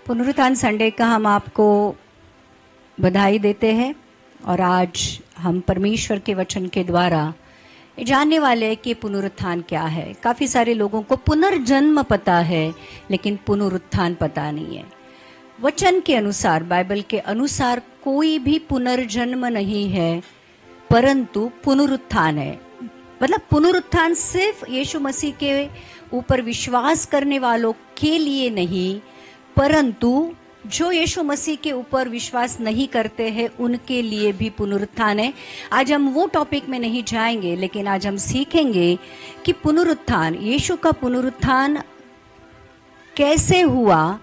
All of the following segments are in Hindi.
पुनरुत्थान संडे का हम आपको बधाई देते हैं और आज हम परमेश्वर के वचन के द्वारा जानने वाले हैं कि पुनरुत्थान क्या है। काफ़ी सारे लोगों को पुनर्जन्म पता है लेकिन पुनरुत्थान पता नहीं है। वचन के अनुसार, बाइबल के अनुसार कोई भी पुनर्जन्म नहीं है परंतु पुनरुत्थान है। मतलब पुनरुत्थान सिर्फ यीशु मसीह के ऊपर विश्वास करने वालों के लिए नहीं, परंतु जो यीशु मसीह के ऊपर विश्वास नहीं करते हैं उनके लिए भी पुनरुत्थान है। आज हम वो टॉपिक में नहीं जाएंगे, लेकिन आज हम सीखेंगे कि पुनरुत्थान, यीशु का पुनरुत्थान कैसे हुआ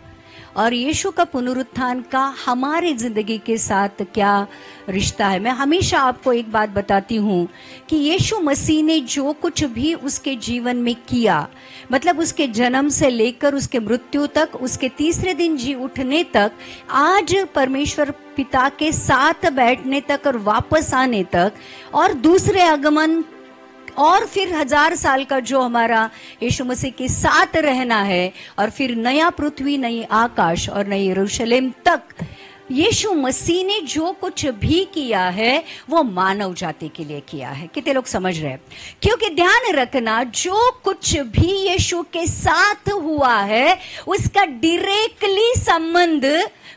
और यीशु का पुनरुत्थान का हमारी जिंदगी के साथ क्या रिश्ता है। मैं हमेशा आपको एक बात बताती हूँ कि यीशु मसीह ने जो कुछ भी उसके जीवन में किया, मतलब उसके जन्म से लेकर उसके मृत्यु तक, उसके तीसरे दिन जी उठने तक, आज परमेश्वर पिता के साथ बैठने तक और वापस आने तक, और दूसरे आगमन और फिर 1000 साल का जो हमारा यीशु मसीह के साथ रहना है, और फिर नया पृथ्वी, नई आकाश और नई यरूशलेम तक यीशु मसीह ने जो कुछ भी किया है वो मानव जाति के लिए किया है। कितने लोग समझ रहे हैं? क्योंकि ध्यान रखना, जो कुछ भी यीशु के साथ हुआ है उसका डायरेक्टली संबंध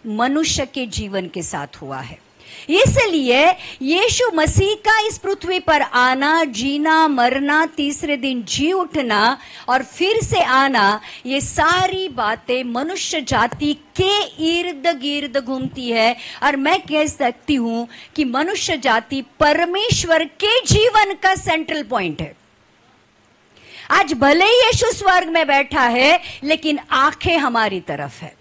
मनुष्य के जीवन के साथ हुआ है। इसलिए यीशु मसीह का इस पृथ्वी पर आना, जीना, मरना, तीसरे दिन जी उठना और फिर से आना, ये सारी बातें मनुष्य जाति के इर्द गिर्द घूमती है। और मैं कह सकती हूं कि मनुष्य जाति परमेश्वर के जीवन का सेंट्रल पॉइंट है। आज भले ही यीशु स्वर्ग में बैठा है लेकिन आंखें हमारी तरफ है।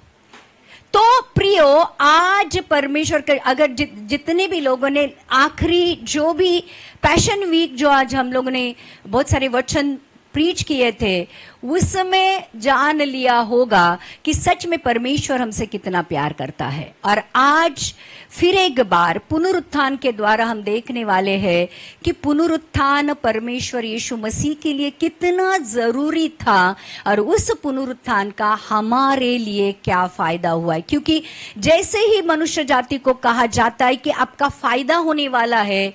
तो प्रियो, आज परमेश्वर के अगर जितने भी लोगों ने आखिरी जो भी पैशन वीक जो आज हम लोगों ने बहुत सारे वचन प्रीच किए थे, उसमें जान लिया होगा कि सच में परमेश्वर हमसे कितना प्यार करता है। और आज फिर एक बार पुनरुत्थान के द्वारा हम देखने वाले हैं कि पुनरुत्थान परमेश्वर यीशु मसीह के लिए कितना जरूरी था और उस पुनरुत्थान का हमारे लिए क्या फायदा हुआ है। क्योंकि जैसे ही मनुष्य जाति को कहा जाता है कि आपका फायदा होने वाला है,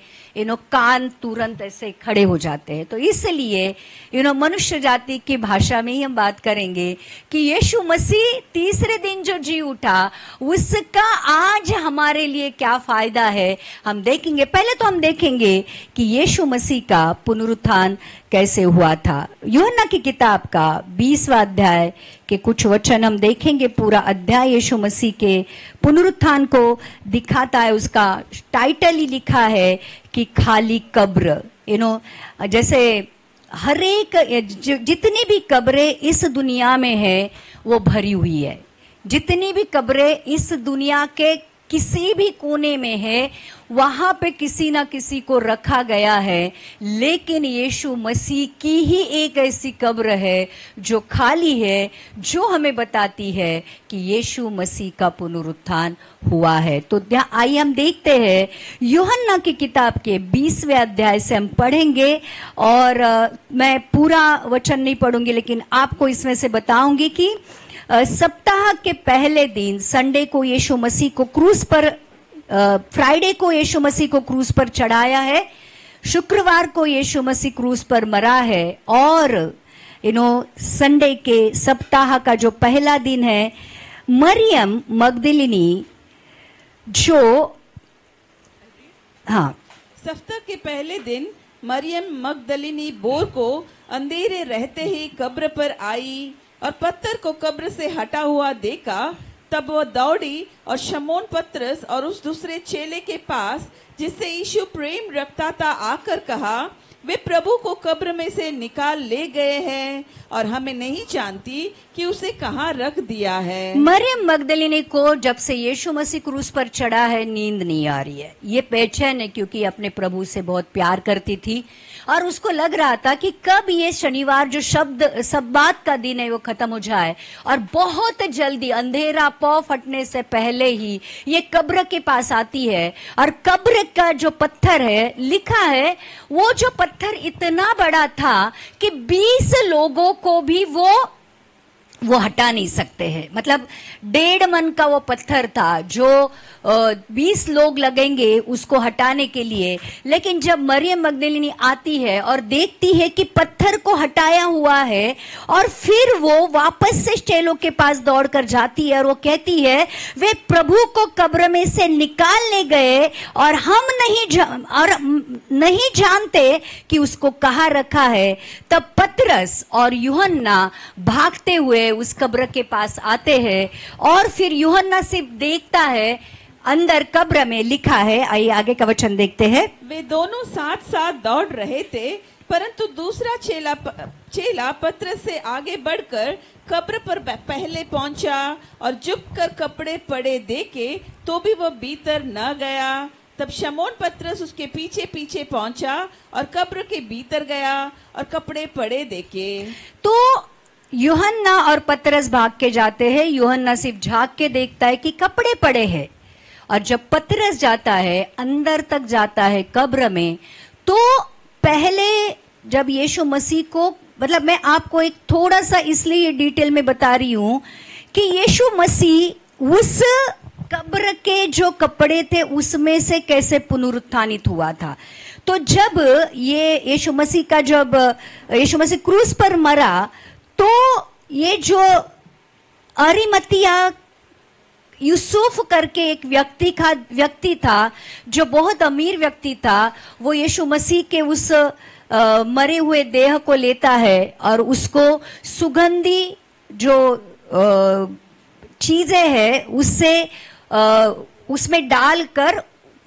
कान तुरंत ऐसे खड़े हो जाते हैं। तो इसलिए मनुष्य जाति की भाषा में ही हम बात करेंगे कि यीशु मसीह तीसरे दिन जो जी उठा उसका आज हमारे लिए क्या फायदा है, हम देखेंगे। पहले तो हम देखेंगे कि यीशु मसीह का पुनरुत्थान कैसे हुआ था। यूहन्ना की किताब का 20वां अध्याय के कुछ वचन हम देखेंगे। पूरा अध्याय यीशु मसीह के पुनरुत्थान को दिखाता है। उसका टाइटल ही लिखा है कि खाली कब्र। जैसे हर एक जितनी भी कब्रें इस दुनिया में है वो भरी हुई है। जितनी भी कब्रें इस दुनिया के किसी भी कोने में है वहां पे किसी ना किसी को रखा गया है, लेकिन यीशु मसीह की ही एक ऐसी कब्र है जो खाली है, जो हमें बताती है कि यीशु मसीह का पुनरुत्थान हुआ है। तो आइए हम देखते हैं यूहन्ना की किताब के 20वें अध्याय से हम पढ़ेंगे। और मैं पूरा वचन नहीं पढ़ूंगी, लेकिन आपको इसमें से बताऊंगी कि सप्ताह के पहले दिन संडे को यीशु मसीह को क्रूस पर, फ्राइडे को यीशु मसीह को क्रूस पर चढ़ाया है, शुक्रवार को यीशु मसीह क्रूस पर मरा है, और संडे के सप्ताह का जो पहला दिन है, मरियम मगदलिनी सप्ताह के पहले दिन मरियम मगदलिनी भोर को अंधेरे रहते ही कब्र पर आई और पत्थर को कब्र से हटा हुआ देखा। तब वह दौड़ी और शमौन पतरस और उस दूसरे चेले के पास जिससे यीशु प्रेम रखता था आकर कहा, वे प्रभु को कब्र में से निकाल ले गए हैं और हमें नहीं जानती कि उसे कहाँ रख दिया है। मरियम मगदलिनी को जब से यीशु मसीह क्रूस पर चढ़ा है नींद नहीं आ रही है। ये बेचैन है क्योंकि अपने प्रभु से बहुत प्यार करती थी और उसको लग रहा था कि कब ये शनिवार जो सब्बात का दिन है वो खत्म हो जाए, और बहुत जल्दी अंधेरा पौ फटने से पहले ही ये कब्र के पास आती है। और कब्र का जो पत्थर है, लिखा है वो जो पत्थर इतना बड़ा था कि 20 लोगों को भी वो वो हटा नहीं सकते हैं। मतलब 1.5 मन का वो पत्थर था जो 20 लोग लगेंगे उसको हटाने के लिए। लेकिन जब मरियम मगदलिनी आती है और देखती है कि पत्थर को हटाया हुआ है, और फिर वो वापस से चेलों के पास दौड़कर जाती है और वो कहती है वे प्रभु को कब्र में से निकालने गए और हम नहीं जानते कि उसको कहाँ रखा है। तब पतरस और यूहन्ना भागते हुए उस कब्र के पास आते हैं, और फिर यूहन्ना से देखता है अंदर कब्र में लिखा है। आइए आगे का वचन देखते हैं। वे दोनों साथ साथ दौड़ रहे थे, परंतु दूसरा चेला पतरस से आगे बढ़कर कब्र पर पहले पहुंचा और झुककर कपड़े पड़े देखे, तो भी वह भीतर न गया। तब शमौन पतरस उसके पीछे पीछे पहुंचा और कब्र के भीतर गया और कपड़े पड़े देखे। तो यूहन्ना और पतरस भाग के जाते हैं। यूहन्ना सिर्फ झांक के देखता है कि कपड़े पड़े हैं, और जब पतरस जाता है अंदर तक जाता है कब्र में, तो पहले जब यीशु मसीह को, मतलब मैं आपको एक थोड़ा सा इसलिए डिटेल में बता रही हूं कि यीशु मसीह उस कब्र के जो कपड़े थे उसमें से कैसे पुनरुत्थानित हुआ था। तो जब ये यीशु मसीह क्रूस पर मरा, तो ये जो अरिमतिया यूसुफ करके एक व्यक्ति था जो बहुत अमीर व्यक्ति था, वो यीशु मसीह के उस मरे हुए देह को लेता है और उसको सुगंधी जो चीजें हैं उसमें डालकर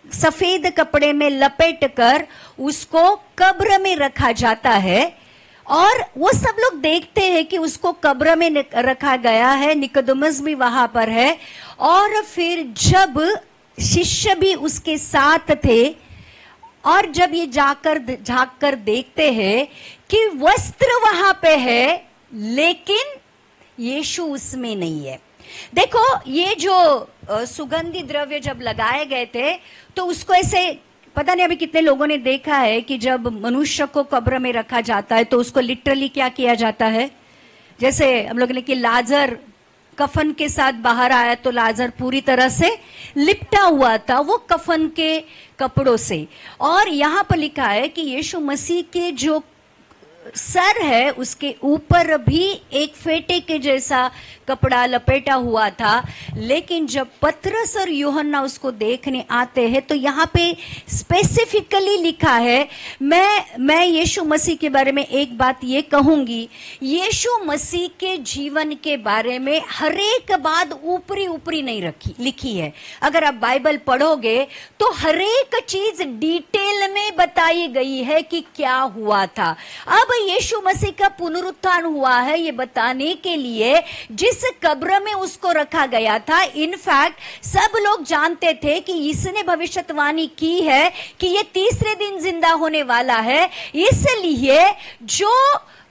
सफेद कपड़े में लपेटकर उसको कब्र में रखा जाता है। और वो सब लोग देखते हैं कि उसको कब्र में रखा गया है। निकोदेमुस भी वहां पर है, और फिर जब शिष्य भी उसके साथ थे, और जब ये झांक कर देखते हैं कि वस्त्र वहां पे है लेकिन यीशु उसमें नहीं है। देखो, ये जो सुगंधी द्रव्य जब लगाए गए थे तो उसको ऐसे, पता नहीं अभी कितने लोगों ने देखा है कि जब मनुष्य को कब्र में रखा जाता है तो उसको लिटरली क्या किया जाता है। जैसे हम लोग ने कि लाजर कफन के साथ बाहर आया तो लाजर पूरी तरह से लिपटा हुआ था वो कफन के कपड़ों से। और यहां पर लिखा है कि यीशु मसीह के जो सर है उसके ऊपर भी एक फेटे के जैसा कपड़ा लपेटा हुआ था। लेकिन जब पतरस और यूहन्ना उसको देखने आते हैं तो यहाँ पे स्पेसिफिकली लिखा है, मैं यीशु मसीह के बारे में एक बात ये कहूंगी, यीशु मसीह के जीवन के बारे में हर एक बात ऊपरी नहीं लिखी है। अगर आप बाइबल पढ़ोगे तो हर एक चीज डिटेल में बताई गई है कि क्या हुआ था। अब यीशु मसीह का पुनरुत्थान हुआ है ये बताने के लिए जिस कब्र में उसको रखा गया था। इनफैक्ट सब लोग जानते थे कि इसने भविष्यवाणी की है कि ये तीसरे दिन जिंदा होने वाला है। इसलिए जो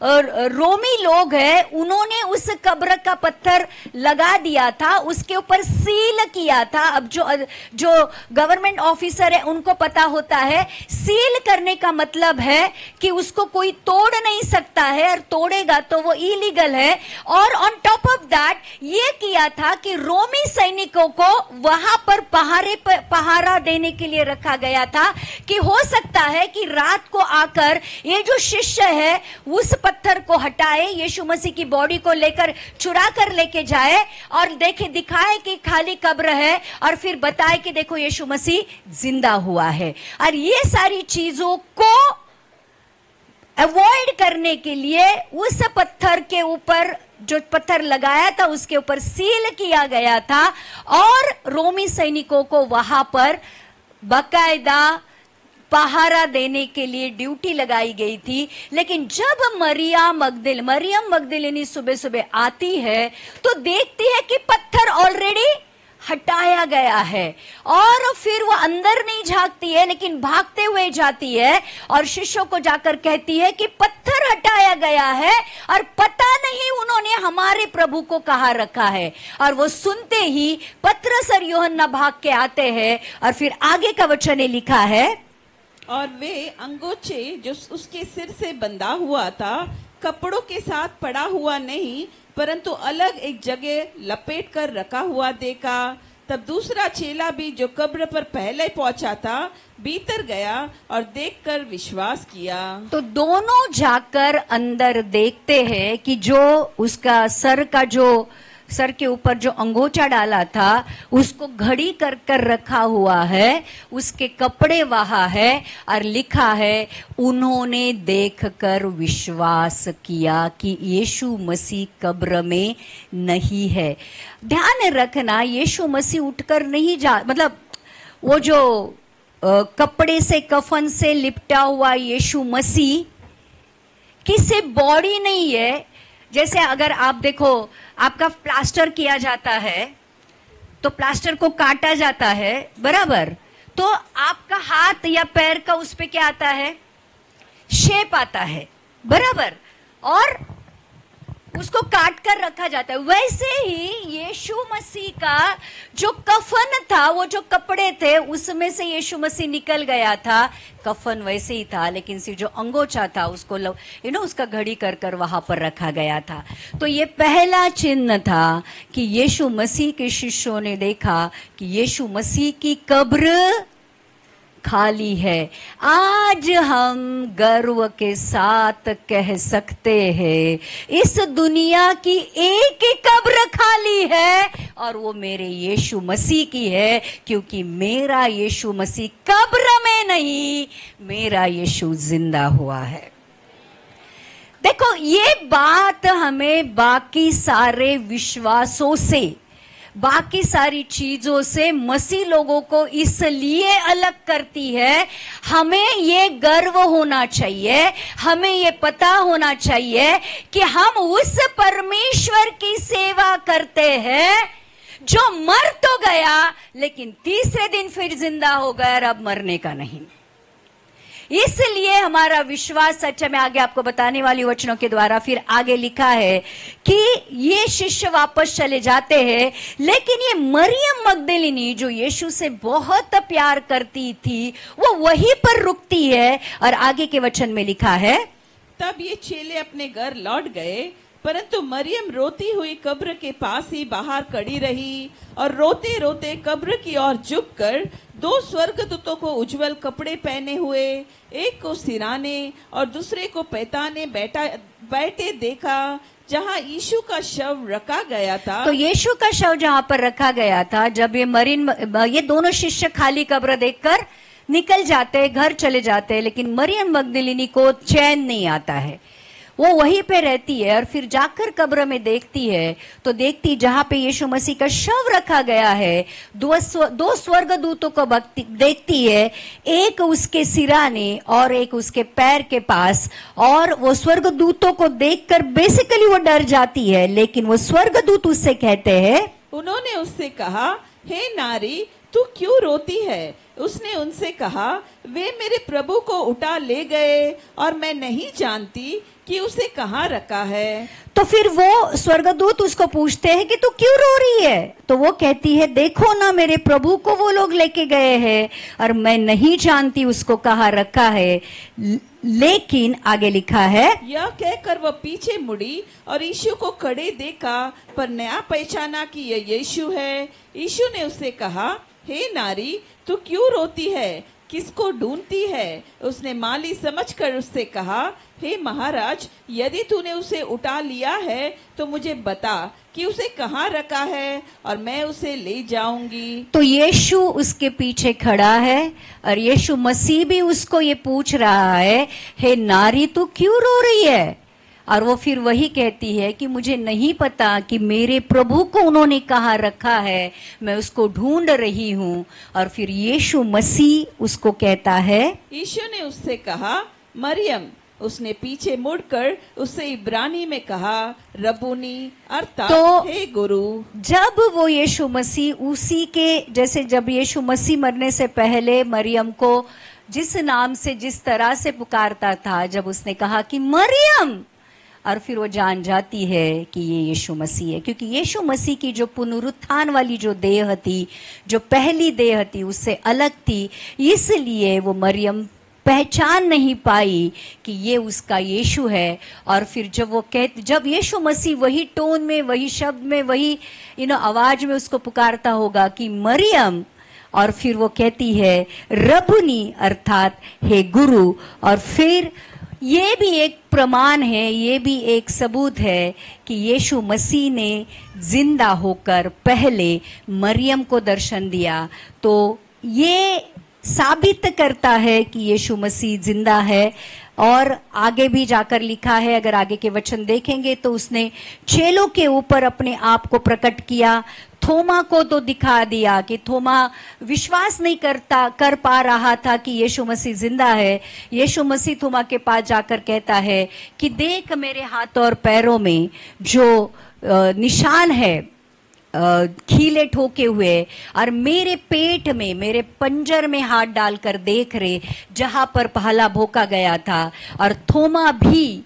रोमी लोग हैं उन्होंने उस कब्र का पत्थर लगा दिया था, उसके ऊपर सील किया था। अब जो गवर्नमेंट ऑफिसर है उनको पता होता है सील करने का मतलब है कि उसको कोई तोड़ नहीं सकता है, और तोड़ेगा तो वो इलीगल है। और ऑन टॉप ऑफ दैट ये किया था कि रोमी सैनिकों को वहां पर पहारा देने के लिए रखा गया था कि हो सकता है कि रात को आकर ये जो शिष्य है उस पत्थर को हटाए, यीशु मसीह की बॉडी को लेकर चुरा कर लेके जाए और दिखाए कि खाली कब्र है, और फिर बताए कि देखो यीशु मसीह जिंदा हुआ है। और ये सारी चीजों को अवॉइड करने के लिए उस पत्थर के ऊपर जो पत्थर लगाया था उसके ऊपर सील किया गया था, और रोमी सैनिकों को वहां पर बाकायदा पहारा देने के लिए ड्यूटी लगाई गई थी। लेकिन जब मरियम मगदलिनी सुबह सुबह आती है तो देखती है कि पत्थर ऑलरेडी हटाया गया है, और फिर वो अंदर नहीं झांकती है लेकिन भागते हुए जाती है और शिष्यों को जाकर कहती है कि पत्थर हटाया गया है और पता नहीं उन्होंने हमारे प्रभु को कहाँ रखा है। और वो सुनते ही पतरस और यूहन्ना भाग के आते हैं, और फिर आगे का वचन लिखा है, और वे अंगोछे जो उसके सिर से बंधा हुआ था कपड़ों के साथ पड़ा हुआ नहीं, परंतु अलग एक जगह लपेट कर रखा हुआ देखा। तब दूसरा चेला भी, जो कब्र पर पहले पहुंचा था, भीतर गया और देखकर विश्वास किया। तो दोनों जाकर अंदर देखते हैं कि जो उसका सर के ऊपर जो अंगोछा डाला था उसको घड़ी कर कर रखा हुआ है, उसके कपड़े वहां है और लिखा है उन्होंने देखकर विश्वास किया कि यीशु मसीह कब्र में नहीं है। ध्यान रखना, यीशु मसीह उठकर नहीं मतलब वो जो कपड़े से, कफन से लिपटा हुआ यीशु मसीह किसी बॉडी नहीं है। जैसे अगर आप देखो, आपका प्लास्टर किया जाता है तो प्लास्टर को काटा जाता है, बराबर, तो आपका हाथ या पैर का उस पे क्या आता है, शेप आता है, बराबर, और उसको काट कर रखा जाता है। वैसे ही यीशु मसीह का जो कफन था, वो जो कपड़े थे उसमें से यीशु मसीह निकल गया था। कफन वैसे ही था, लेकिन सिर्फ जो अंगोछा था उसको उसका घड़ी कर कर वहां पर रखा गया था। तो ये पहला चिन्ह था कि यीशु मसीह के शिष्यों ने देखा कि यीशु मसीह की कब्र खाली है। आज हम गर्व के साथ कह सकते हैं इस दुनिया की एक ही कब्र खाली है और वो मेरे यीशु मसीह की है, क्योंकि मेरा यीशु मसीह कब्र में नहीं, मेरा यीशु जिंदा हुआ है। देखो, ये बात हमें बाकी सारे विश्वासों से, बाकी सारी चीजों से मसीह लोगों को इसलिए अलग करती है। हमें ये गर्व होना चाहिए, हमें ये पता होना चाहिए कि हम उस परमेश्वर की सेवा करते हैं जो मर तो गया लेकिन तीसरे दिन फिर जिंदा हो गया और अब मरने का नहीं। इसलिए हमारा विश्वास सच है। मैं आगे आपको बताने वाली वचनों के द्वारा फिर आगे लिखा है कि ये शिष्य वापस चले जाते हैं, लेकिन ये मरियम मगदलिनी जो यीशु से बहुत प्यार करती थी वो वहीं पर रुकती है। और आगे के वचन में लिखा है, तब ये चेले अपने घर लौट गए, परंतु मरियम रोती हुई कब्र के पास ही बाहर खड़ी रही और रोते रोते कब्र की ओर झुककर दो स्वर्गदूतों को उज्जवल कपड़े पहने हुए, एक को सिराने और दूसरे को पैताने बैठे देखा, जहाँ यीशु का शव रखा गया था। तो यीशु का शव जहाँ पर रखा गया था, जब ये दोनों शिष्य खाली कब्र देखकर निकल जाते, घर चले जाते, लेकिन मरियम मगदलिनी को चैन नहीं आता है। वो वहीं पे रहती है और फिर जाकर कब्र में देखती है तो देखती जहां पे यीशु मसीह का शव रखा गया है, दो स्वर्गदूतों को देखती है, एक उसके सिराने और एक उसके पैर के पास। और वो स्वर्गदूतों को देखकर बेसिकली वो डर जाती है, लेकिन वो स्वर्गदूत उससे कहते हैं, उन्होंने उससे कहा, हे नारी, तू क्यों रोती है? उसने उनसे कहा, वे मेरे प्रभु को उठा ले गए और मैं नहीं जानती कि उसे कहाँ रखा है। तो फिर वो स्वर्गदूत उसको पूछते हैं कि तू क्यों रो रही है? तो वो कहती है, देखो ना, मेरे प्रभु को वो लोग लेके गए हैं और मैं नहीं जानती उसको कहाँ रखा है। लेकिन आगे लिखा है, यह कहकर वह पीछे मुड़ी और यीशु को खड़े देखा, पर नया पहचाना कि यह यीशु है। यीशु ने उससे कहा, हे नारी, तू क्यों रोती है? किसको ढूंढती है? उसने माली समझकर उससे कहा, हे महाराज, यदि तूने उसे उठा लिया है तो मुझे बता कि उसे कहाँ रखा है और मैं उसे ले जाऊंगी। तो यीशु उसके पीछे खड़ा है और यीशु मसीह भी उसको ये पूछ रहा है, हे नारी, तू क्यों रो रही है? और वो फिर वही कहती है कि मुझे नहीं पता कि मेरे प्रभु को उन्होंने कहाँ रखा है, मैं उसको ढूंढ रही हूँ। और फिर यीशु मसीह उसको कहता है, यीशु ने उससे कहा, मरियम। उसने पीछे मुड़कर उससे इब्रानी में कहा, रबूनी, अर्थात हे गुरु। जब वो यीशु मसीह उसी के जैसे, जब यीशु मसीह मरने से पहले मरियम को जिस नाम से, जिस तरह से पुकारता था, जब उसने कहा कि मरियम, और फिर वो जान जाती है कि ये यीशु मसीह है, क्योंकि यीशु मसीह की जो पुनरुत्थान वाली जो देह थी, जो पहली देह थी, उससे अलग थी, इसलिए वो मरियम पहचान नहीं पाई कि ये उसका यीशु है। और फिर जब यीशु मसीह वही टोन में, वही शब्द में, वही आवाज में उसको पुकारता होगा कि मरियम, और फिर वो कहती है रबुनी अर्थात हे गुरु। और फिर ये भी एक प्रमाण है, ये भी एक सबूत है कि यीशु मसीह ने जिंदा होकर पहले मरियम को दर्शन दिया। तो ये साबित करता है कि यीशु मसीह जिंदा है। और आगे भी जाकर लिखा है, अगर आगे के वचन देखेंगे तो उसने चेलों के ऊपर अपने आप को प्रकट किया। थोमा को तो दिखा दिया कि थोमा विश्वास नहीं कर पा रहा था कि यीशु मसीह जिंदा है। यीशु मसीह थोमा के पास जाकर कहता है कि देख मेरे हाथों और पैरों में जो निशान है खीले ठोके हुए, और मेरे पेट में, मेरे पंजर में हाथ डालकर देख रहे जहां पर भाला भोंका गया था। और थोमा भी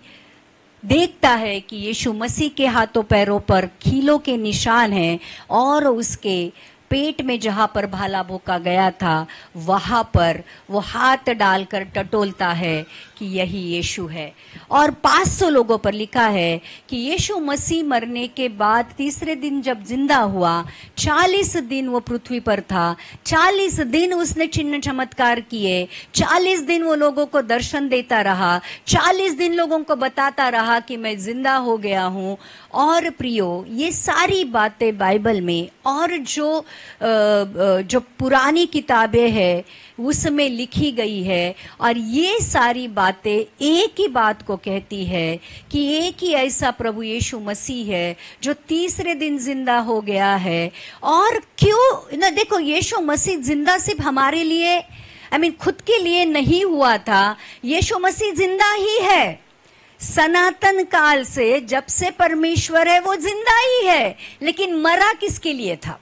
देखता है कि यीशु मसीह के हाथों पैरों पर खीलों के निशान हैं, और उसके पेट में जहां पर भाला भोंका गया था वहां पर वो हाथ डालकर टटोलता है कि यही यीशु है। और 500 लोगों पर लिखा है कि यीशु मसीह मरने के बाद तीसरे दिन जब जिंदा हुआ, 40 दिन वो पृथ्वी पर था, 40 दिन उसने चिन्ह चमत्कार किए, 40 दिन वो लोगों को दर्शन देता रहा, 40 दिन लोगों को बताता रहा कि मैं जिंदा हो गया हूं। और प्रियो, ये सारी बातें बाइबल में और जो पुरानी किताबें हैं उसमें लिखी गई है। और ये सारी बातें एक ही बात को कहती है कि एक ही ऐसा प्रभु यीशु मसीह है जो तीसरे दिन जिंदा हो गया है। और क्यों ना, देखो यीशु मसीह जिंदा सिर्फ हमारे लिए, खुद के लिए नहीं हुआ था। यीशु मसीह जिंदा ही है, सनातन काल से, जब से परमेश्वर है वो जिंदा ही है। लेकिन मरा किसके लिए था?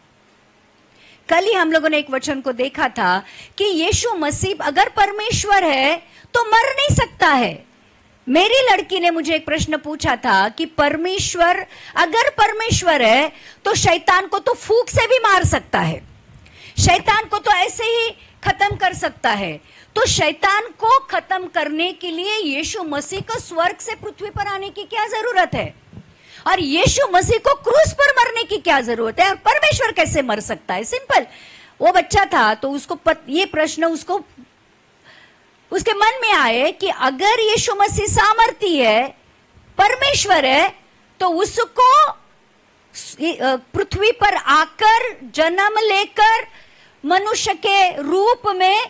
कल ही हम लोगों ने एक वचन को देखा था कि यीशु मसीह अगर परमेश्वर है तो मर नहीं सकता है। मेरी लड़की ने मुझे एक प्रश्न पूछा था कि परमेश्वर, अगर परमेश्वर है तो शैतान को तो फूंक से भी मार सकता है, शैतान को तो ऐसे ही खत्म कर सकता है। तो शैतान को खत्म करने के लिए यीशु मसीह को स्वर्ग से पृथ्वी पर आने की क्या जरूरत है? और यीशु मसीह को क्रूस पर मरने की क्या जरूरत है? और परमेश्वर कैसे मर सकता है? सिंपल, वो बच्चा था तो उसको ये प्रश्न उसके मन में आए कि अगर यीशु मसीह सामर्थी है, परमेश्वर है, तो उसको पृथ्वी पर आकर जन्म लेकर मनुष्य के रूप में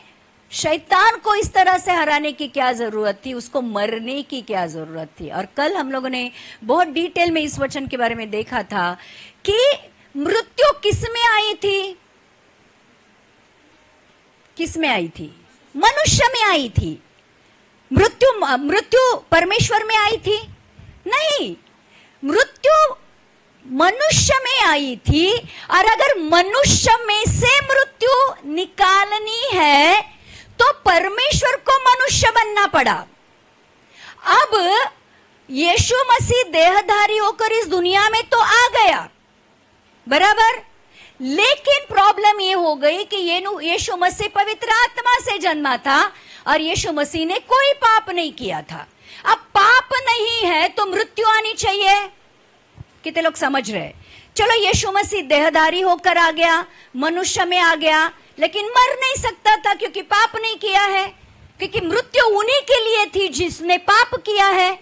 शैतान को इस तरह से हराने की क्या जरूरत थी? उसको मरने की क्या जरूरत थी? और कल हम लोगों ने बहुत डिटेल में इस वचन के बारे में देखा था कि मृत्यु किस में आई थी? किस में आई थी? मनुष्य में आई थी। मृत्यु परमेश्वर में आई थी? नहीं, मृत्यु मनुष्य में आई थी। और अगर मनुष्य में से मृत्यु निकालनी है तो परमेश्वर को मनुष्य बनना पड़ा। अब यीशु मसीह देहधारी होकर इस दुनिया में तो आ गया, बराबर, लेकिन प्रॉब्लम ये हो गई कि यीशु मसीह पवित्र आत्मा से जन्मा था और यीशु मसीह ने कोई पाप नहीं किया था। अब पाप नहीं है तो मृत्यु आनी चाहिए। कितने लोग समझ रहे? चलो, यीशु मसीह देहधारी होकर आ गया, मनुष्य में आ गया, लेकिन मर नहीं सकता था क्योंकि पाप नहीं किया है, क्योंकि मृत्यु उन्हीं के लिए थी जिसने पाप किया है।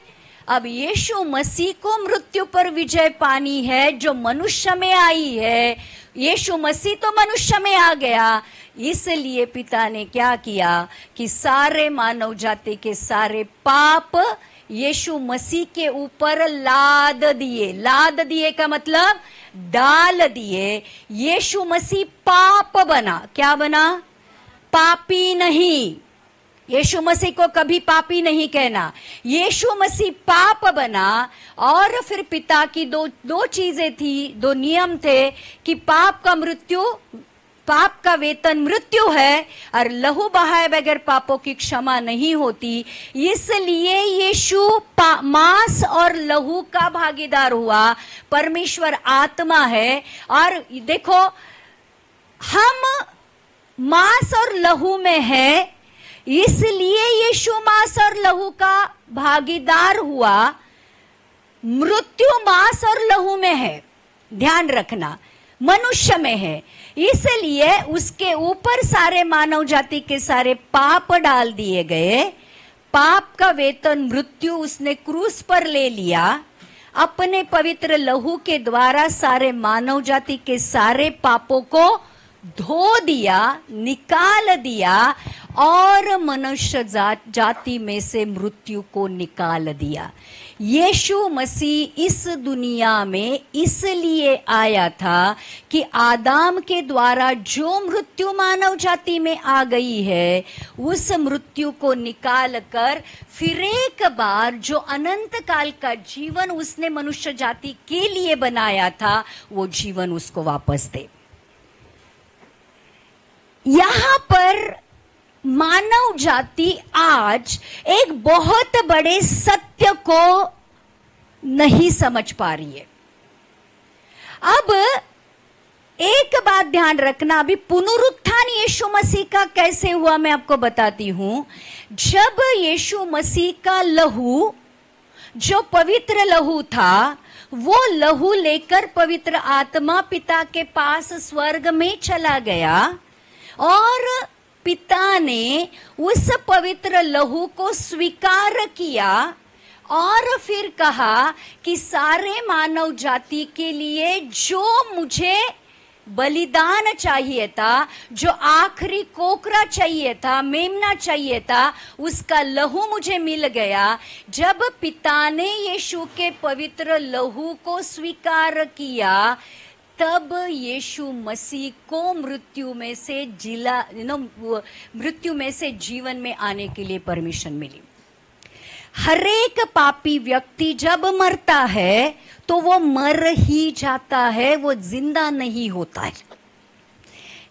अब यीशु मसीह को मृत्यु पर विजय पानी है जो मनुष्य में आई है। यीशु मसीह तो मनुष्य में आ गया, इसलिए पिता ने क्या किया कि सारे मानव जाति के सारे पाप यीशु मसीह के ऊपर लाद दिए। लाद दिए का मतलब डाल दिए। यीशु मसीह पाप बना। क्या बना? पापी नहीं। यीशु मसीह को कभी पापी नहीं कहना। यीशु मसीह पाप बना और फिर पिता की दो चीजें थी, दो नियम थे कि पाप का वेतन मृत्यु है और लहू बहाए बगैर पापों की क्षमा नहीं होती। इसलिए यीशु मांस और लहू का भागीदार हुआ। परमेश्वर आत्मा है और देखो, हम मांस और लहू में है, इसलिए यीशु मांस और लहू का भागीदार हुआ। मृत्यु मांस और लहू में है, ध्यान रखना, मनुष्य में है, इसलिए उसके ऊपर सारे मानव जाति के सारे पाप डाल दिए गए। पाप का वेतन मृत्यु उसने क्रूस पर ले लिया। अपने पवित्र लहू के द्वारा सारे मानव जाति के सारे पापों को धो दिया, निकाल दिया और मनुष्य जाति में से मृत्यु को निकाल दिया। यीशु मसीह इस दुनिया में इसलिए आया था कि आदम के द्वारा जो मृत्यु मानव जाति में आ गई है, उस मृत्यु को निकाल कर फिर एक बार जो अनंत काल का जीवन उसने मनुष्य जाति के लिए बनाया था, वो जीवन उसको वापस दे। यहां पर मानव जाति आज एक बहुत बड़े सत्य को नहीं समझ पा रही है। अब एक बात ध्यान रखना, अभी पुनरुत्थान यीशु मसीह का कैसे हुआ मैं आपको बताती हूं। जब यीशु मसीह का लहू, जो पवित्र लहू था, वो लहू लेकर पवित्र आत्मा पिता के पास स्वर्ग में चला गया और पिता ने उस पवित्र लहू को स्वीकार किया और फिर कहा कि सारे मानव जाति के लिए जो मुझे बलिदान चाहिए था, जो आखिरी कोकरा चाहिए था, मेमना चाहिए था, उसका लहू मुझे मिल गया। जब पिता ने यीशु के पवित्र लहू को स्वीकार किया, तब यीशु मसीह को मृत्यु में से जीवन में आने के लिए परमिशन मिली। हरेक पापी व्यक्ति जब मरता है तो वो मर ही जाता है, वो जिंदा नहीं होता है।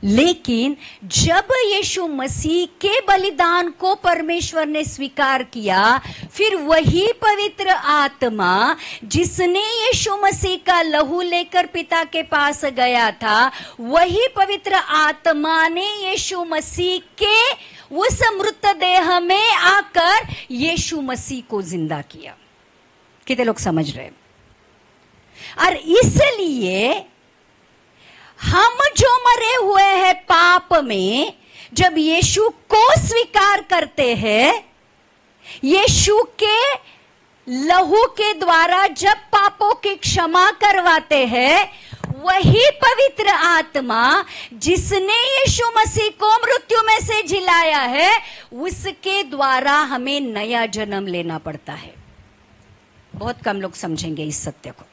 लेकिन जब यीशु मसीह के बलिदान को परमेश्वर ने स्वीकार किया, फिर वही पवित्र आत्मा जिसने यीशु मसीह का लहू लेकर पिता के पास गया था, वही पवित्र आत्मा ने यीशु मसीह के उस मृतदेह में आकर यीशु मसीह को जिंदा किया। कितने लोग समझ रहे? और इसलिए हम जो मरे हुए हैं पाप में, जब यीशु को स्वीकार करते हैं, यीशु के लहू के द्वारा जब पापों की क्षमा करवाते हैं, वही पवित्र आत्मा जिसने यीशु मसीह को मृत्यु में से जिलाया है, उसके द्वारा हमें नया जन्म लेना पड़ता है। बहुत कम लोग समझेंगे इस सत्य को।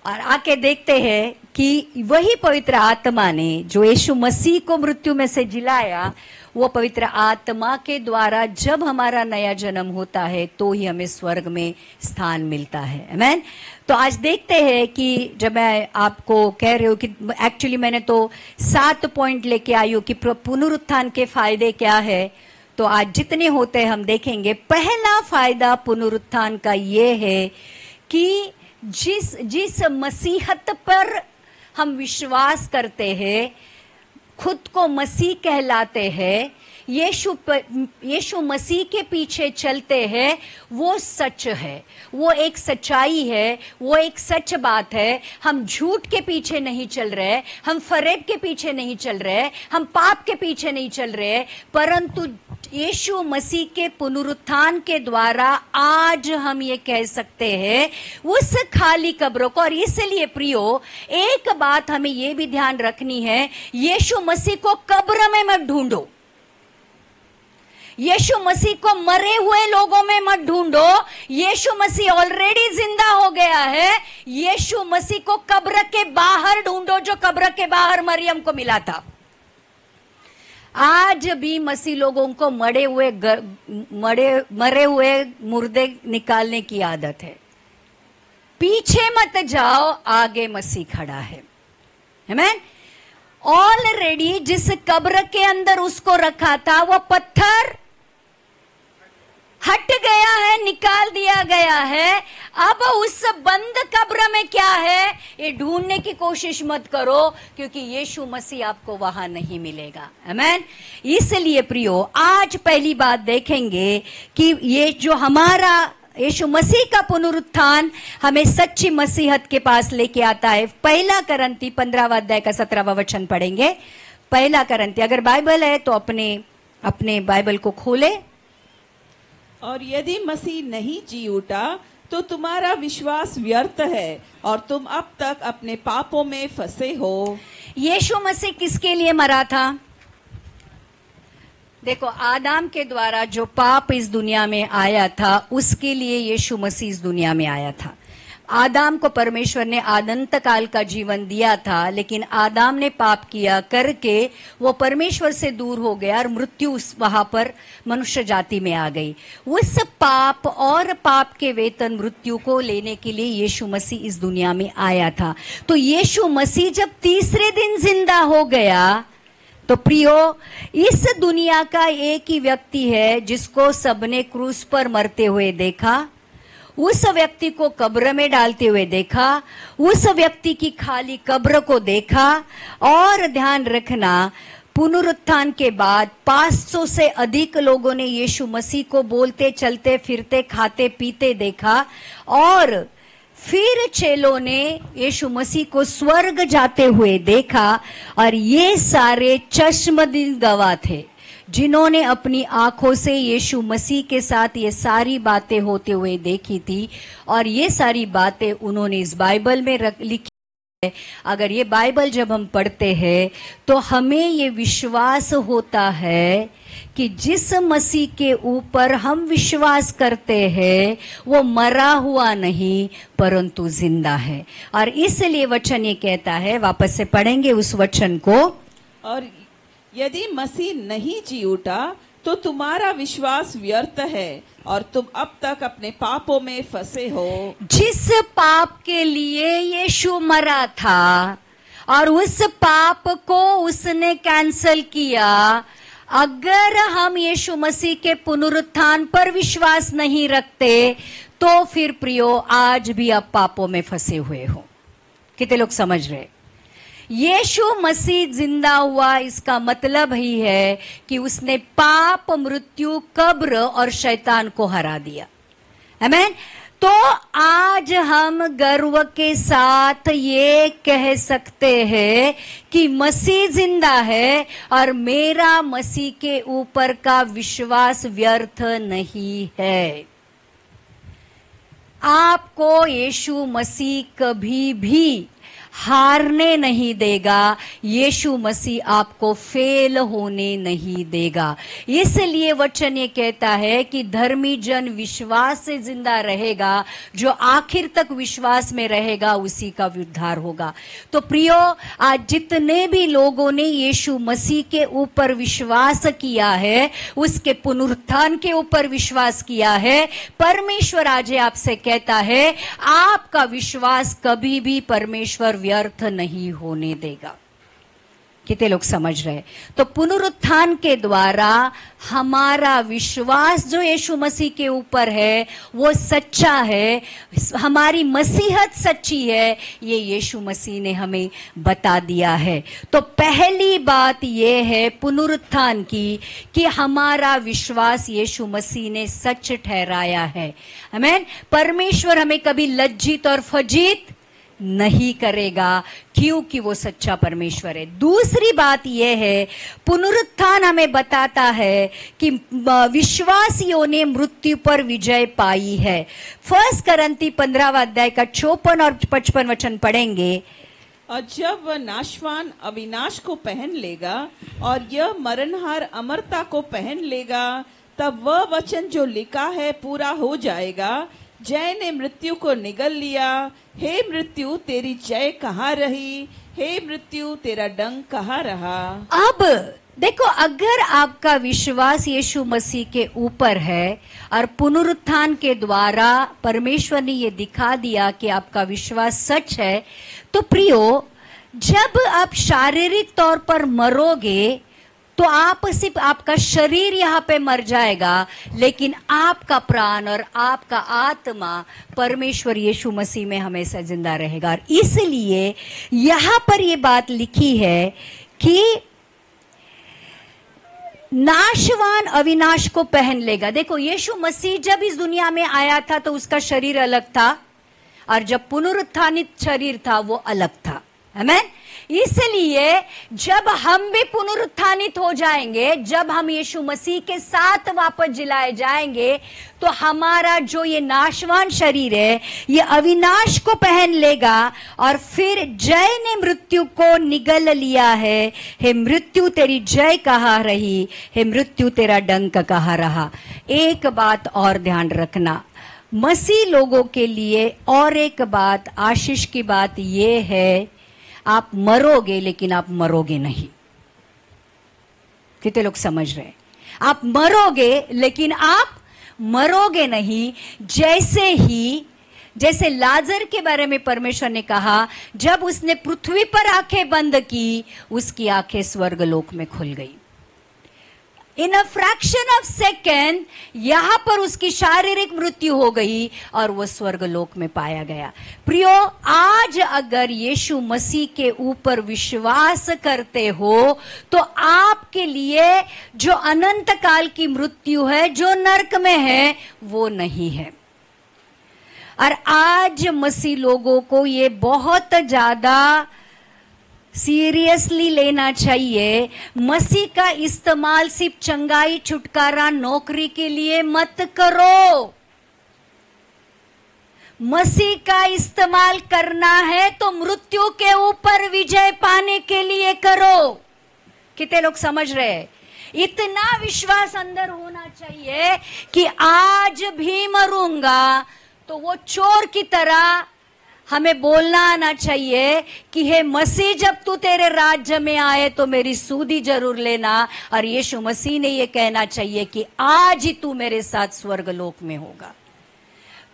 और आके देखते हैं कि वही पवित्र आत्मा ने जो यीशु मसीह को मृत्यु में से जिलाया, वो पवित्र आत्मा के द्वारा जब हमारा नया जन्म होता है तो ही हमें स्वर्ग में स्थान मिलता है। आमीन। तो आज देखते हैं कि जब मैं आपको कह रही हूँ कि एक्चुअली मैंने तो 7 पॉइंट लेके आई हूँ कि पुनरुत्थान के फायदे क्या है, तो आज जितने होते हैं हम देखेंगे। पहला फायदा पुनरुत्थान का ये है कि जिस मसीहत पर हम विश्वास करते हैं, खुद को मसीह कहलाते हैं, यीशु मसीह के पीछे चलते हैं, वो सच है, वो एक सच्चाई है, वो एक सच बात है। हम झूठ के पीछे नहीं चल रहे, हम फरेब के पीछे नहीं चल रहे, हम पाप के पीछे नहीं चल रहे, परंतु यीशु मसीह के पुनरुत्थान के द्वारा आज हम ये कह सकते हैं उस खाली कब्रों को। और इसलिए प्रियो, एक बात हमें ये भी ध्यान रखनी है, यीशु मसीह को कब्र में मत ढूंढो, यीशु मसीह को मरे हुए लोगों में मत ढूंढो। यीशु मसीह ऑलरेडी जिंदा हो गया है। यीशु मसीह को कब्र के बाहर ढूंढो, जो कब्र के बाहर मरियम को मिला था। आज भी मसीह लोगों को मरे हुए मुर्दे निकालने की आदत है। पीछे मत जाओ, आगे मसीह खड़ा है। आमीन। ऑलरेडी जिस कब्र के अंदर उसको रखा था वो पत्थर हट गया है, निकाल दिया गया है। अब उस बंद कब्र में क्या है ये ढूंढने की कोशिश मत करो, क्योंकि यीशु मसीह आपको वहां नहीं मिलेगा। आमीन। इसलिए प्रियो, आज पहली बात देखेंगे कि ये जो हमारा यीशु मसीह का पुनरुत्थान हमें सच्ची मसीहत के पास लेके आता है। पहला करंती 15वां अध्याय का 17वां वचन पढ़ेंगे। पहला करंती, अगर बाइबल है तो अपने बाइबल को खोले। और यदि मसीह नहीं जी उठा तो तुम्हारा विश्वास व्यर्थ है और तुम अब तक अपने पापों में फंसे हो। यीशु मसीह किसके लिए मरा था? देखो, आदम के द्वारा जो पाप इस दुनिया में आया था उसके लिए यीशु मसीह इस दुनिया में आया था। आदम को परमेश्वर ने अनंत काल का जीवन दिया था, लेकिन आदम ने पाप किया करके वो परमेश्वर से दूर हो गया और मृत्यु वहां पर मनुष्य जाति में आ गई। उस पाप और पाप के वेतन मृत्यु को लेने के लिए यीशु मसीह इस दुनिया में आया था। तो यीशु मसीह जब तीसरे दिन जिंदा हो गया तो प्रियो, इस दुनिया का एक ही व्यक्ति है जिसको सबने क्रूस पर मरते हुए देखा, उस व्यक्ति को कब्र में डालते हुए देखा, उस व्यक्ति की खाली कब्र को देखा। और ध्यान रखना, पुनरुत्थान के बाद 500 से अधिक लोगों ने यीशु मसीह को बोलते, चलते, फिरते, खाते, पीते देखा। और फिर चेलों ने यीशु मसीह को स्वर्ग जाते हुए देखा। और ये सारे चश्मदीद गवाह थे जिन्होंने अपनी आंखों से यीशु मसीह के साथ ये सारी बातें होते हुए देखी थी। और ये सारी बातें उन्होंने इस बाइबल में लिखी है। अगर ये बाइबल जब हम पढ़ते हैं तो हमें ये विश्वास होता है कि जिस मसीह के ऊपर हम विश्वास करते हैं वो मरा हुआ नहीं परंतु जिंदा है। और इसलिए वचन ये कहता है, वापस से पढ़ेंगे उस वचन को। और यदि मसीह नहीं जी उठा तो तुम्हारा विश्वास व्यर्थ है और तुम अब तक अपने पापों में फंसे हो। जिस पाप के लिए यीशु मरा था और उस पाप को उसने कैंसल किया, अगर हम यीशु मसीह के पुनरुत्थान पर विश्वास नहीं रखते तो फिर प्रियो आज भी आप पापों में फंसे हुए हो। कितने लोग समझ रहे? यीशु मसीह जिंदा हुआ, इसका मतलब ही है कि उसने पाप, मृत्यु, कब्र और शैतान को हरा दिया। आमीन। तो आज हम गर्व के साथ ये कह सकते हैं कि मसीह जिंदा है और मेरा मसीह के ऊपर का विश्वास व्यर्थ नहीं है। आपको यीशु मसीह कभी भी हारने नहीं देगा, यीशु मसीह आपको फेल होने नहीं देगा। इसलिए वचन ये कहता है कि धर्मी जन विश्वास से जिंदा रहेगा, जो आखिर तक विश्वास में रहेगा उसी का उद्धार होगा। तो प्रियो, आज जितने भी लोगों ने यीशु मसीह के ऊपर विश्वास किया है, उसके पुनरुत्थान के ऊपर विश्वास किया है, परमेश्वर आज आपसे कहता है आपका विश्वास कभी भी परमेश्वर व्यर्थ नहीं होने देगा। कितने लोग समझ रहे? तो पुनरुत्थान के द्वारा हमारा विश्वास जो यीशु मसीह के ऊपर है वो सच्चा है, हमारी मसीहत सच्ची है, ये यीशु मसीह ने हमें बता दिया है। तो पहली बात ये है पुनरुत्थान की कि हमारा विश्वास यीशु मसीह ने सच ठहराया है। आमीन। परमेश्वर हमें कभी लज्जित और फजीत नहीं करेगा, क्योंकि वो सच्चा परमेश्वर है। दूसरी बात यह है, पुनरुत्थान हमें बताता है कि विश्वासियों ने मृत्यु पर विजय पाई है। 1 करंती 15वां अध्याय का 54 और 55 वचन पढ़ेंगे। और जब वह नाशवान अविनाश को पहन लेगा और यह मरणहार अमरता को पहन लेगा, तब वह वचन जो लिखा है पूरा हो जाएगा, जय ने मृत्यु को निगल लिया। हे मृत्यु तेरी जय कहाँ रही? हे मृत्यु तेरा डंक कहाँ रहा? अब देखो, अगर आपका विश्वास यीशु मसीह के ऊपर है और पुनरुत्थान के द्वारा परमेश्वर ने ये दिखा दिया कि आपका विश्वास सच है, तो प्रियो, जब आप शारीरिक तौर पर मरोगे तो आप सिर्फ आपका शरीर यहाँ पे मर जाएगा, लेकिन आपका प्राण और आपका आत्मा परमेश्वर यीशु मसीह में हमेशा जिंदा रहेगा। और इसलिए यहाँ पर ये बात लिखी है कि नाशवान अविनाश को पहन लेगा। देखो, यीशु मसीह जब इस दुनिया में आया था तो उसका शरीर अलग था, और जब पुनरुत्थानित शरीर था वो अलग था। आमीन। इसलिए जब हम भी पुनरुत्थानित हो जाएंगे, जब हम यीशु मसीह के साथ वापस जिलाए जाएंगे, तो हमारा जो ये नाशवान शरीर है ये अविनाश को पहन लेगा। और फिर जय ने मृत्यु को निगल लिया है, हे मृत्यु तेरी जय कहाँ रही, हे मृत्यु तेरा डंक कहाँ रहा। एक बात और ध्यान रखना, मसीह लोगों के लिए और एक बात, आशीष की बात ये है, आप मरोगे लेकिन आप मरोगे नहीं। कितने लोग समझ रहे हैं? आप मरोगे लेकिन आप मरोगे नहीं। जैसे लाजर के बारे में परमेश्वर ने कहा, जब उसने पृथ्वी पर आंखें बंद की, उसकी आंखें स्वर्गलोक में खुल गई। इन अ फ्रैक्शन ऑफ सेकेंड यहां पर उसकी शारीरिक मृत्यु हो गई और वो स्वर्गलोक में पाया गया। प्रियो, आज अगर यीशु मसीह के ऊपर विश्वास करते हो तो आपके लिए जो अनंत काल की मृत्यु है, जो नरक में है, वो नहीं है। और आज मसीह लोगों को ये बहुत ज्यादा सीरियसली लेना चाहिए। मसीह का इस्तेमाल सिर्फ चंगाई, छुटकारा, नौकरी के लिए मत करो। मसीह का इस्तेमाल करना है तो मृत्यु के ऊपर विजय पाने के लिए करो। कितने लोग समझ रहे हैं? इतना विश्वास अंदर होना चाहिए कि आज भी मरूंगा तो वो चोर की तरह हमें बोलना आना चाहिए कि हे मसीह, जब तू तेरे राज्य में आए तो मेरी सूदी जरूर लेना। और यीशु मसीह ने ये कहना चाहिए कि आज ही तू मेरे साथ स्वर्गलोक में होगा।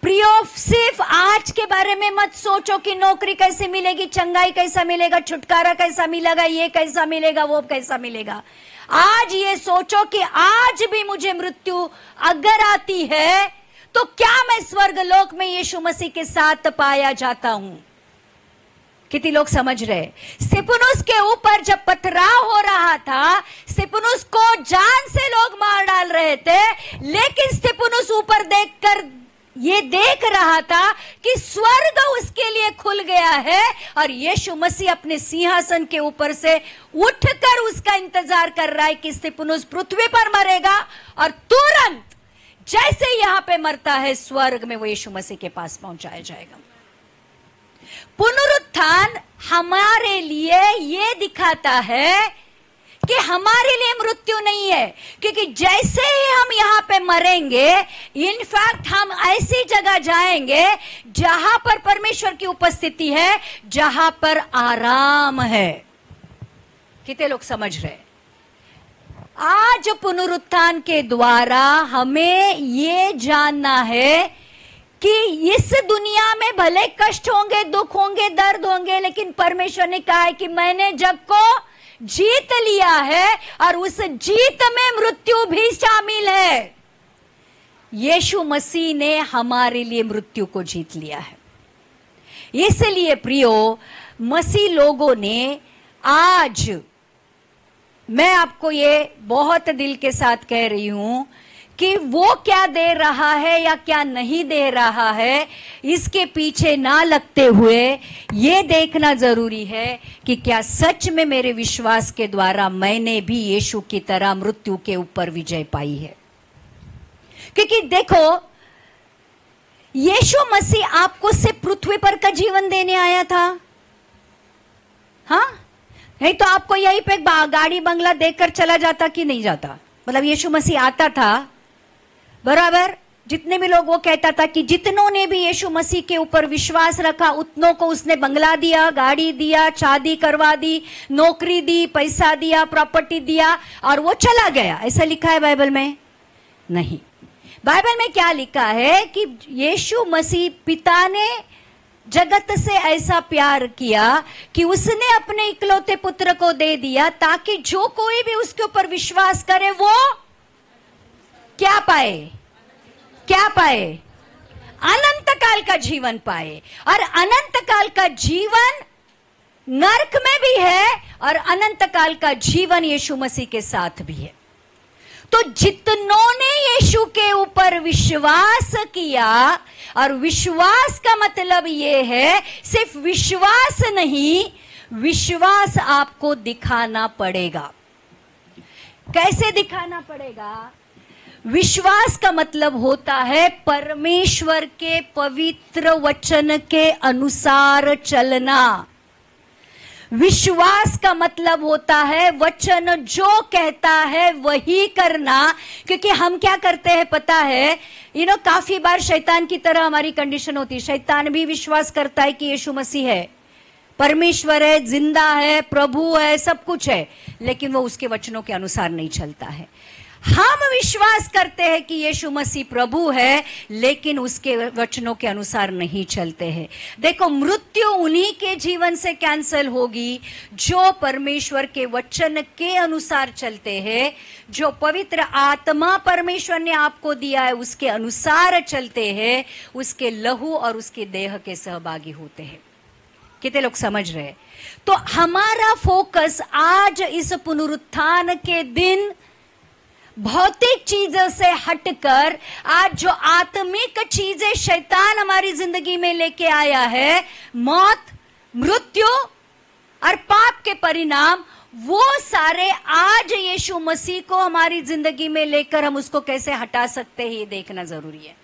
प्रियो, सिर्फ आज के बारे में मत सोचो कि नौकरी कैसे मिलेगी, चंगाई कैसा मिलेगा, छुटकारा कैसा मिलेगा, ये कैसा मिलेगा, वो कैसा मिलेगा। आज ये सोचो कि आज भी मुझे मृत्यु अगर आती है तो क्या मैं स्वर्गलोक में यीशु मसीह के साथ पाया जाता हूं। कितने लोग समझ रहे? स्तिफनुस के ऊपर जब पथराव हो रहा था, स्तिफनुस को जान से लोग मार डाल रहे थे, लेकिन स्तिफनुस ऊपर देखकर ये देख रहा था कि स्वर्ग उसके लिए खुल गया है और यीशु मसीह अपने सिंहासन के ऊपर से उठकर उसका इंतजार कर रहा है कि स्तिफनुस पृथ्वी पर मरेगा और तुरंत जैसे यहां पे मरता है, स्वर्ग में वो यीशु मसीह के पास पहुंचाया जाएगा। पुनरुत्थान हमारे लिए ये दिखाता है कि हमारे लिए मृत्यु नहीं है, क्योंकि जैसे ही हम यहां पे मरेंगे, इनफैक्ट हम ऐसी जगह जाएंगे जहां पर परमेश्वर की उपस्थिति है, जहां पर आराम है। कितने लोग समझ रहे? आज पुनरुत्थान के द्वारा हमें ये जानना है कि इस दुनिया में भले कष्ट होंगे, दुख होंगे, दर्द होंगे, लेकिन परमेश्वर ने कहा है कि मैंने जग को जीत लिया है और उस जीत में मृत्यु भी शामिल है। यीशु मसीह ने हमारे लिए मृत्यु को जीत लिया है। इसलिए प्रियो, मसीह लोगों ने आज, मैं आपको ये बहुत दिल के साथ कह रही हूं कि वो क्या दे रहा है या क्या नहीं दे रहा है, इसके पीछे ना लगते हुए ये देखना जरूरी है कि क्या सच में मेरे विश्वास के द्वारा मैंने भी यीशु की तरह मृत्यु के ऊपर विजय पाई है। क्योंकि देखो, यीशु मसीह आपको सिर्फ पृथ्वी पर का जीवन देने आया था, हाँ? नहीं तो आपको यहीं पे गाड़ी बंगला देखकर चला जाता कि नहीं जाता? मतलब यीशु मसीह आता था, बराबर। जितने भी लोग, वो कहता था कि जितनों ने भी यीशु मसीह के ऊपर विश्वास रखा उतनों को उसने बंगला दिया, गाड़ी दिया, शादी करवा दी, नौकरी दी, पैसा दिया, प्रॉपर्टी दिया और वो चला गया। ऐसा लिखा है बाइबल में? नहीं। बाइबल में क्या लिखा है कि यीशु मसीह, पिता ने जगत से ऐसा प्यार किया कि उसने अपने इकलौते पुत्र को दे दिया, ताकि जो कोई भी उसके ऊपर विश्वास करे वो क्या पाए, क्या पाए, अनंत काल का जीवन पाए। और अनंत काल का जीवन नरक में भी है और अनंत काल का जीवन यीशु मसीह के साथ भी है। तो जितनों ने यीशु के ऊपर विश्वास किया, और विश्वास का मतलब ये है सिर्फ विश्वास नहीं, विश्वास आपको दिखाना पड़ेगा। कैसे दिखाना पड़ेगा? विश्वास का मतलब होता है परमेश्वर के पवित्र वचन के अनुसार चलना। विश्वास का मतलब होता है वचन जो कहता है वही करना। क्योंकि हम क्या करते हैं पता है, काफी बार शैतान की तरह हमारी कंडीशन होती है। शैतान भी विश्वास करता है कि यीशु मसीह है, परमेश्वर है, जिंदा है, प्रभु है, सब कुछ है, लेकिन वो उसके वचनों के अनुसार नहीं चलता है। हम विश्वास करते हैं कि यीशु मसीह प्रभु है, लेकिन उसके वचनों के अनुसार नहीं चलते हैं। देखो, मृत्यु उन्हीं के जीवन से कैंसिल होगी जो परमेश्वर के वचन के अनुसार चलते हैं, जो पवित्र आत्मा परमेश्वर ने आपको दिया है उसके अनुसार चलते हैं, उसके लहू और उसके देह के सहभागी होते हैं। कितने लोग समझ रहे? तो हमारा फोकस आज इस पुनरुत्थान के दिन भौतिक चीजों से हटकर आज जो आत्मिक चीजें शैतान हमारी जिंदगी में लेके आया है, मौत, मृत्यु और पाप के परिणाम, वो सारे आज यीशु मसीह को हमारी जिंदगी में लेकर हम उसको कैसे हटा सकते हैं, ये देखना जरूरी है।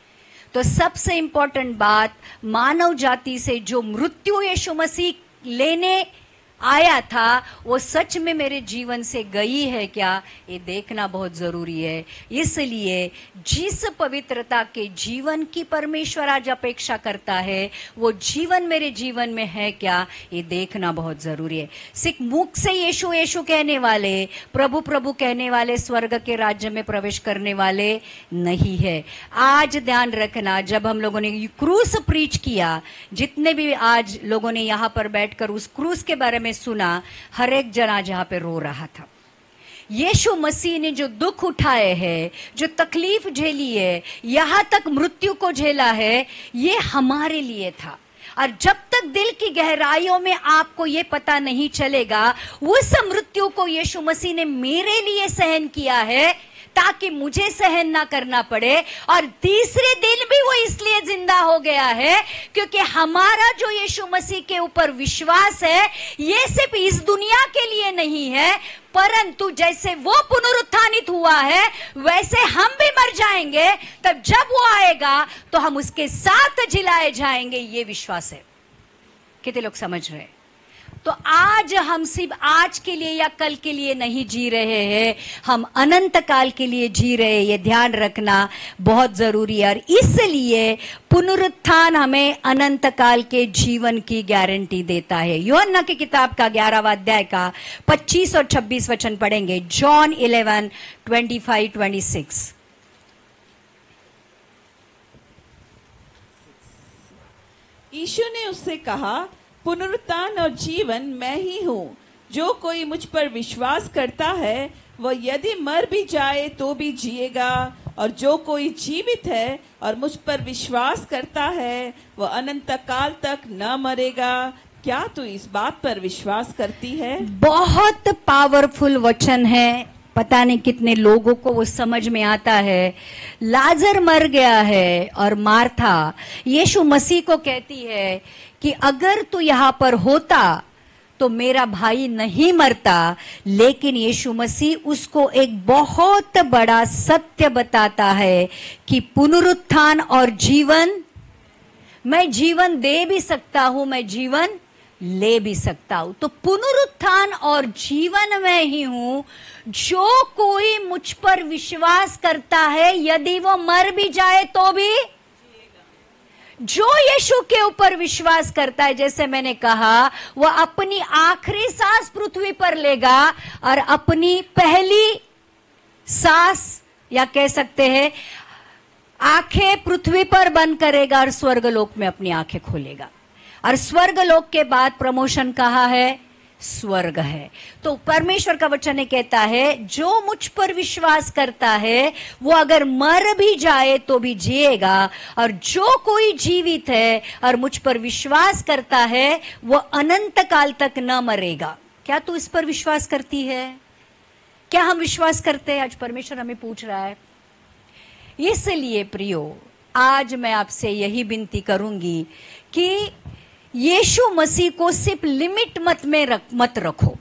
तो सबसे इंपॉर्टेंट बात, मानव जाति से जो मृत्यु यीशु मसीह लेने आया था वो सच में मेरे जीवन से गई है क्या, ये देखना बहुत जरूरी है। इसलिए जिस पवित्रता के जीवन की परमेश्वर आज अपेक्षा करता है, वो जीवन मेरे जीवन में है क्या, ये देखना बहुत जरूरी है। सिर्फ मुख से यीशु यीशु कहने वाले, प्रभु प्रभु कहने वाले स्वर्ग के राज्य में प्रवेश करने वाले नहीं है। आज ध्यान रखना, जब हम लोगों ने क्रूस प्रीच किया, जितने भी आज लोगों ने यहाँ पर बैठकर उस क्रूस के बारे में सुना, हर एक जना जहां पे रो रहा था। यीशु मसीह ने जो दुख उठाए हैं, जो तकलीफ झेली है, यहां तक मृत्यु को झेला है, ये हमारे लिए था। और जब तक दिल की गहराइयों में आपको ये पता नहीं चलेगा उस मृत्यु को यीशु मसीह ने मेरे लिए सहन किया है ताकि मुझे सहन ना करना पड़े, और तीसरे दिन भी वो इसलिए जिंदा हो गया है क्योंकि हमारा जो यीशु मसीह के ऊपर विश्वास है, ये सिर्फ इस दुनिया के लिए नहीं है, परंतु जैसे वो पुनरुत्थानित हुआ है वैसे हम भी मर जाएंगे, तब जब वो आएगा तो हम उसके साथ जिलाए जाएंगे, ये विश्वास है। कितने लोग समझ रहे हैं? तो आज हम सिर्फ आज के लिए या कल के लिए नहीं जी रहे हैं, हम अनंत काल के लिए जी रहे हैं। ये ध्यान रखना बहुत जरूरी है। और इसलिए पुनरुत्थान हमें अनंत काल के जीवन की गारंटी देता है। यूहन्ना की किताब का 11वां अध्याय का 25 और 26 वचन पढ़ेंगे। जॉन 11:25-26। यीशु ने उससे कहा, पुनरुत्थान और जीवन मैं ही हूँ। जो कोई मुझ पर विश्वास करता है वह यदि मर भी जाए तो भी जिएगा, और जो कोई जीवित है और मुझ पर विश्वास करता है वह अनंत काल तक न मरेगा। क्या तू इस बात पर विश्वास करती है? बहुत पावरफुल वचन है। पता नहीं कितने लोगों को वो समझ में आता है। लाजर मर गया है और मार्था यीशु मसीह को कहती है कि अगर तू यहां पर होता तो मेरा भाई नहीं मरता, लेकिन यीशु मसीह उसको एक बहुत बड़ा सत्य बताता है कि पुनरुत्थान और जीवन, मैं जीवन दे भी सकता हूं, मैं जीवन ले भी सकता हूं। तो पुनरुत्थान और जीवन मैं ही हूं। जो कोई मुझ पर विश्वास करता है, यदि वो मर भी जाए तो भी, जो यीशु के ऊपर विश्वास करता है, जैसे मैंने कहा, वह अपनी आखिरी सांस पृथ्वी पर लेगा और अपनी पहली सांस, या कह सकते हैं आंखें पृथ्वी पर बंद करेगा और स्वर्गलोक में अपनी आंखें खोलेगा। और स्वर्ग लोक के बाद प्रमोशन कहाँ है? स्वर्ग है। तो परमेश्वर का वचन कहता है जो मुझ पर विश्वास करता है वो अगर मर भी जाए तो भी जिएगा, और जो कोई जीवित है और मुझ पर विश्वास करता है वो अनंत काल तक न मरेगा। क्या तू इस पर विश्वास करती है? क्या हम विश्वास करते हैं? आज परमेश्वर हमें पूछ रहा है। इसलिए प्रियो, आज मैं आपसे यही विनती करूंगी कि यीशु मसीह को सिर्फ लिमिट मत रखो,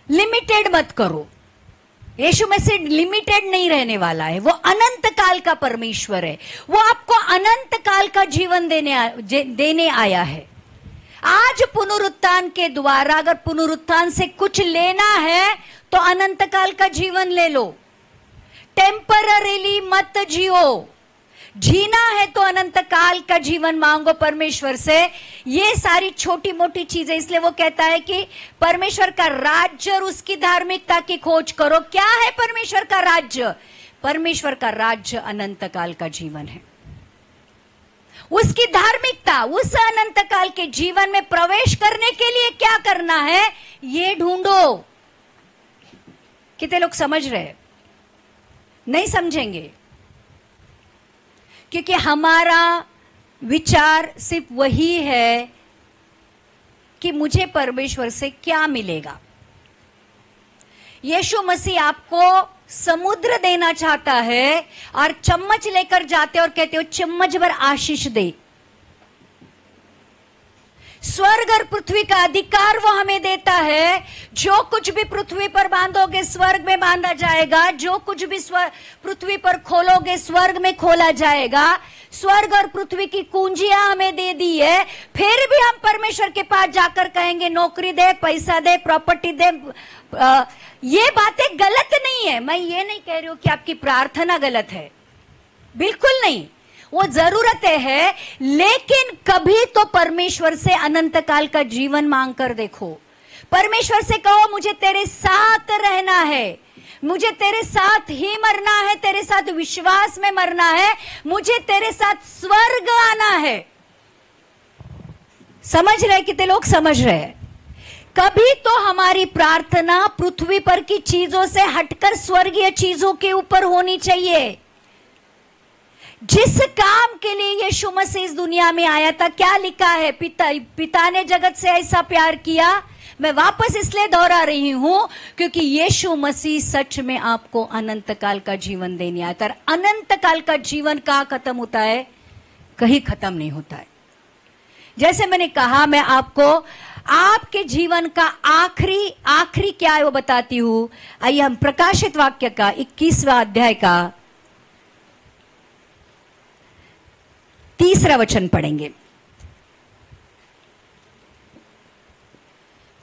लिमिटेड मत करो। यीशु मसीह लिमिटेड नहीं रहने वाला है, वो अनंत काल का परमेश्वर है। वो आपको अनंत काल का जीवन देने आया है। आज पुनरुत्थान के द्वारा अगर पुनरुत्थान से कुछ लेना है तो अनंत काल का जीवन ले लो। टेम्पररीली मत जियो। जीना है तो अनंत काल का जीवन मांगो परमेश्वर से। ये सारी छोटी मोटी चीजें, इसलिए वो कहता है कि परमेश्वर का राज्य और उसकी धार्मिकता की खोज करो। क्या है परमेश्वर का राज्य? परमेश्वर का राज्य अनंत काल का जीवन है। उसकी धार्मिकता, उस अनंत काल के जीवन में प्रवेश करने के लिए क्या करना है ये ढूंढो। कितने लोग समझ रहे? नहीं समझेंगे, क्योंकि हमारा विचार सिर्फ वही है कि मुझे परमेश्वर से क्या मिलेगा। यीशु मसीह आपको समुद्र देना चाहता है और चम्मच लेकर जाते और कहते हो चम्मच भर आशीष दे। स्वर्ग और पृथ्वी का अधिकार वो हमें देता है। जो कुछ भी पृथ्वी पर बांधोगे स्वर्ग में बांधा जाएगा, जो कुछ भी पृथ्वी पर खोलोगे स्वर्ग में खोला जाएगा। स्वर्ग और पृथ्वी की कुंजियां हमें दे दी है, फिर भी हम परमेश्वर के पास जाकर कहेंगे नौकरी दे, पैसा दे, प्रॉपर्टी दे। ये बातें गलत नहीं है। मैं ये नहीं कह रही हूं कि आपकी प्रार्थना गलत है, बिल्कुल नहीं, वो जरूरतें है, लेकिन कभी तो परमेश्वर से अनंत काल का जीवन मांग कर देखो। परमेश्वर से कहो मुझे तेरे साथ रहना है, मुझे तेरे साथ ही मरना है, तेरे साथ विश्वास में मरना है, मुझे तेरे साथ स्वर्ग आना है। समझ रहे? कितने लोग समझ रहे? कभी तो हमारी प्रार्थना पृथ्वी पर की चीजों से हटकर स्वर्गीय चीजों के ऊपर होनी चाहिए। जिस काम के लिए यीशु मसीह इस दुनिया में आया था, क्या लिखा है? पिता ने जगत से ऐसा प्यार किया। मैं वापस इसलिए दोहरा रही हूं क्योंकि यीशु मसीह सच में आपको अनंत काल का जीवन देने आया था। अनंत काल का जीवन कहां खत्म होता है? कहीं खत्म नहीं होता है। जैसे मैंने कहा, मैं आपको आपके जीवन का आखिरी क्या है वो बताती हूं। आइए हम प्रकाशित वाक्य का 21वां अध्याय का 3रा वचन पढ़ेंगे।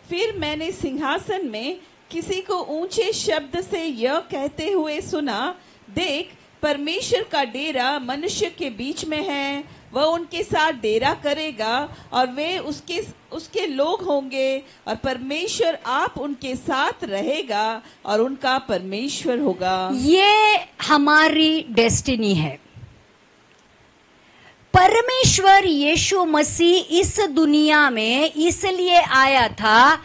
फिर मैंने सिंहासन में किसी को ऊंचे शब्द से यह कहते हुए सुना, देख परमेश्वर का डेरा मनुष्य के बीच में है, वह उनके साथ डेरा करेगा और वे उसके लोग होंगे और परमेश्वर आप उनके साथ रहेगा और उनका परमेश्वर होगा। ये हमारी डेस्टिनी है। परमेश्वर यीशु मसीह इस दुनिया में इसलिए आया था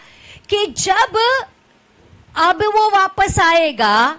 कि जब अब वो वापस आएगा,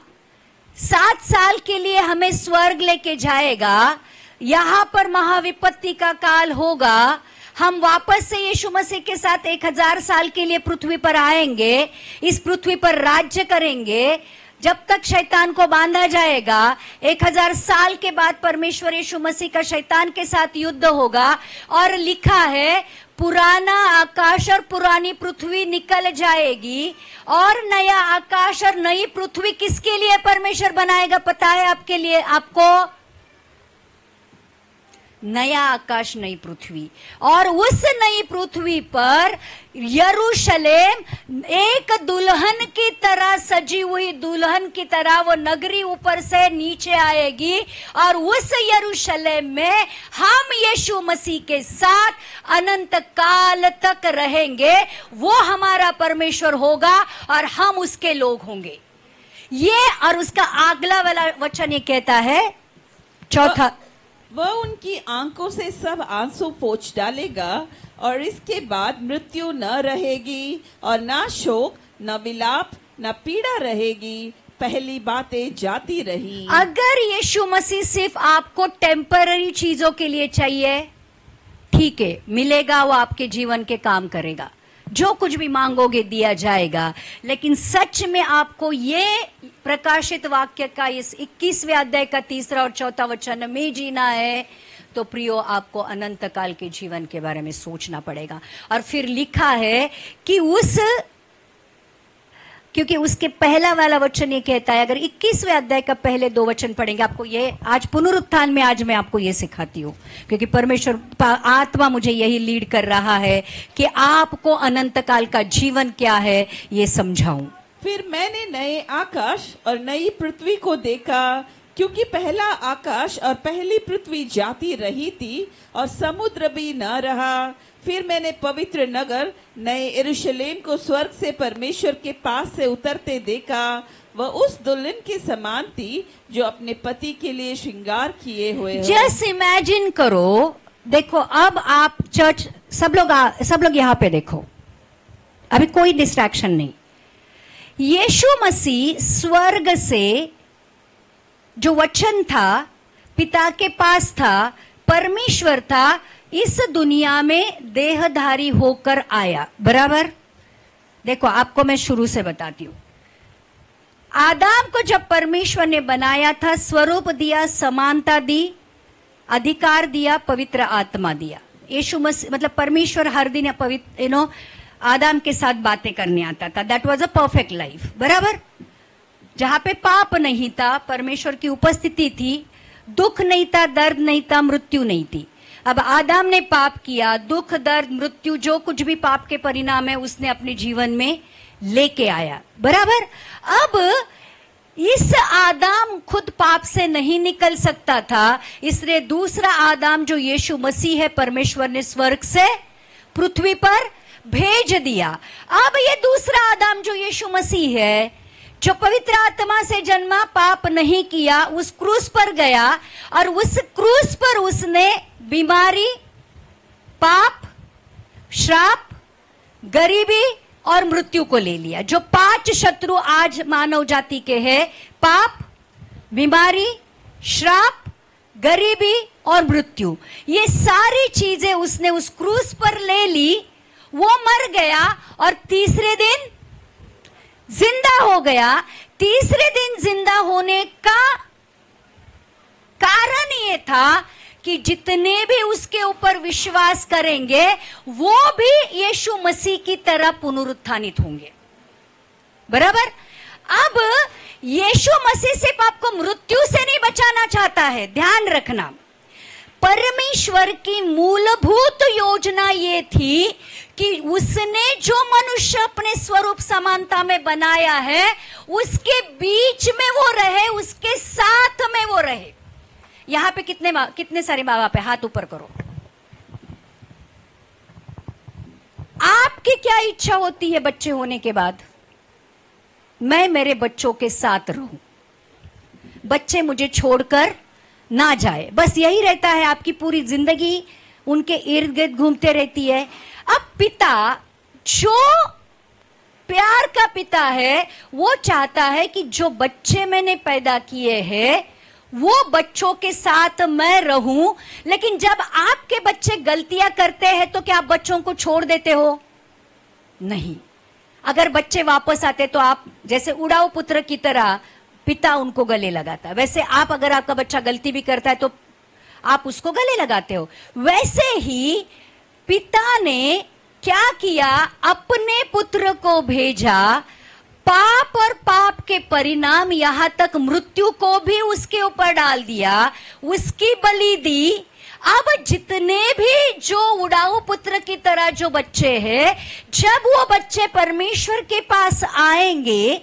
7 साल के लिए हमें स्वर्ग लेके जाएगा। यहां पर महाविपत्ति का काल होगा, हम वापस से यीशु मसीह के साथ 1000 साल के लिए पृथ्वी पर आएंगे, इस पृथ्वी पर राज्य करेंगे जब तक शैतान को बांधा जाएगा। 1000 साल के बाद परमेश्वर यीशु मसीह का शैतान के साथ युद्ध होगा और लिखा है पुराना आकाश और पुरानी पृथ्वी निकल जाएगी और नया आकाश और नई पृथ्वी किसके लिए परमेश्वर बनाएगा पता है आपके लिए? आपको नया आकाश नई पृथ्वी, और उस नई पृथ्वी पर यरूशलेम एक दुल्हन की तरह सजी हुई दुल्हन की तरह वो नगरी ऊपर से नीचे आएगी और उस यरूशलेम में हम यीशु मसीह के साथ अनंत काल तक रहेंगे। वो हमारा परमेश्वर होगा और हम उसके लोग होंगे। ये और उसका अगला वाला वचन ये कहता है, चौथा वह उनकी आंखों से सब आंसू पोंछ डालेगा और इसके बाद मृत्यु न रहेगी और ना शोक न विलाप न पीड़ा रहेगी, पहली बातें जाती रही। अगर यीशु मसीह सिर्फ आपको टेम्पररी चीजों के लिए चाहिए, ठीक है, मिलेगा, वो आपके जीवन के काम करेगा, जो कुछ भी मांगोगे दिया जाएगा। लेकिन सच में आपको ये प्रकाशित वाक्य का इस 21वें अध्याय का 3 और 4 वचन में जीना है, तो प्रियो आपको अनंत काल के जीवन के बारे में सोचना पड़ेगा। और फिर लिखा है कि क्योंकि उसके पहला वाला वचन ये कहता है, अगर 21वें अध्याय का पहले 2 वचन पढ़ेंगे, आपको ये आज पुनरुत्थान में आज मैं आपको ये सिखाती हूँ, क्योंकि परमेश्वर आत्मा मुझे यही लीड कर रहा है कि आपको अनंत काल का जीवन क्या है ये समझाऊं। फिर मैंने नए आकाश और नई पृथ्वी को देखा, क्योंकि पहला आकाश और पहली पृथ्वी जाती रही थी और समुद्र भी न रहा। फिर मैंने पवित्र नगर नए यरूशलेम को स्वर्ग से परमेश्वर के पास से उतरते देखा। वह उस दुल्हन के समान थी जो अपने पति के लिए श्रृंगार किए हुए हो। जस्ट इमेजिन करो, देखो अब आप चर्च सब लोग यहाँ पे देखो, अभी कोई डिस्ट्रैक्शन नहीं। यीशु मसीह स्वर्ग से जो वचन था, पिता के पास था, परमेश्वर था, इस दुनिया में देहधारी होकर आया, बराबर। देखो आपको मैं शुरू से बताती हूं। आदम को जब परमेश्वर ने बनाया था, स्वरूप दिया, समानता दी, अधिकार दिया, पवित्र आत्मा दिया। यीशु मसीह मतलब परमेश्वर हर दिन पवित्र आदम के साथ बातें करने आता था। That was a perfect life, बराबर, जहां पे पाप नहीं था, परमेश्वर की उपस्थिति थी, दुख नहीं था, दर्द नहीं था, मृत्यु नहीं थी। अब आदम ने पाप किया, दुख, दर्द, मृत्यु, जो कुछ भी पाप के परिणाम है उसने अपने जीवन में लेके आया, बराबर। अब इस आदम खुद पाप से नहीं निकल सकता था, इसलिए दूसरा आदम जो यीशु मसीह है, परमेश्वर ने स्वर्ग से पृथ्वी पर भेज दिया। अब ये दूसरा आदम जो यीशु मसीह है, जो पवित्र आत्मा से जन्मा, पाप नहीं किया, उस क्रूस पर गया और उस क्रूस पर उसने बीमारी, पाप, श्राप, गरीबी और मृत्यु को ले लिया। जो 5 शत्रु आज मानव जाति के हैं, पाप, बीमारी, श्राप, गरीबी और मृत्यु, ये सारी चीजें उसने उस क्रूस पर ले ली। वो मर गया और तीसरे दिन जिंदा हो गया। तीसरे दिन जिंदा होने का कारण ये था कि जितने भी उसके ऊपर विश्वास करेंगे वो भी यीशु मसीह की तरह पुनरुत्थानित होंगे, बराबर। अब यीशु मसीह सिर्फ आपको मृत्यु से नहीं बचाना चाहता है, ध्यान रखना। परमेश्वर की मूलभूत योजना ये थी कि उसने जो मनुष्य अपने स्वरूप समानता में बनाया है, उसके बीच में वो रहे, उसके साथ में वो रहे। यहां पे कितने सारे माँ बाप है, हाथ ऊपर करो। आपकी क्या इच्छा होती है बच्चे होने के बाद? मैं मेरे बच्चों के साथ रहूं, बच्चे मुझे छोड़कर ना जाए, बस यही रहता है। आपकी पूरी जिंदगी उनके इर्द गिर्द घूमते रहती है। अब पिता जो प्यार का पिता है, वो चाहता है कि जो बच्चे मैंने पैदा किए हैं वो बच्चों के साथ मैं रहूं। लेकिन जब आपके बच्चे गलतियां करते हैं तो क्या आप बच्चों को छोड़ देते हो? नहीं। अगर बच्चे वापस आते तो आप जैसे उड़ाऊ पुत्र की तरह पिता उनको गले लगाता, वैसे आप अगर आपका बच्चा गलती भी करता है तो आप उसको गले लगाते हो। वैसे ही पिता ने क्या किया, अपने पुत्र को भेजा, पाप और पाप के परिणाम यहां तक मृत्यु को भी उसके ऊपर डाल दिया, उसकी बलि दी। अब जितने भी जो उड़ाऊ पुत्र की तरह जो बच्चे हैं, जब वो बच्चे परमेश्वर के पास आएंगे,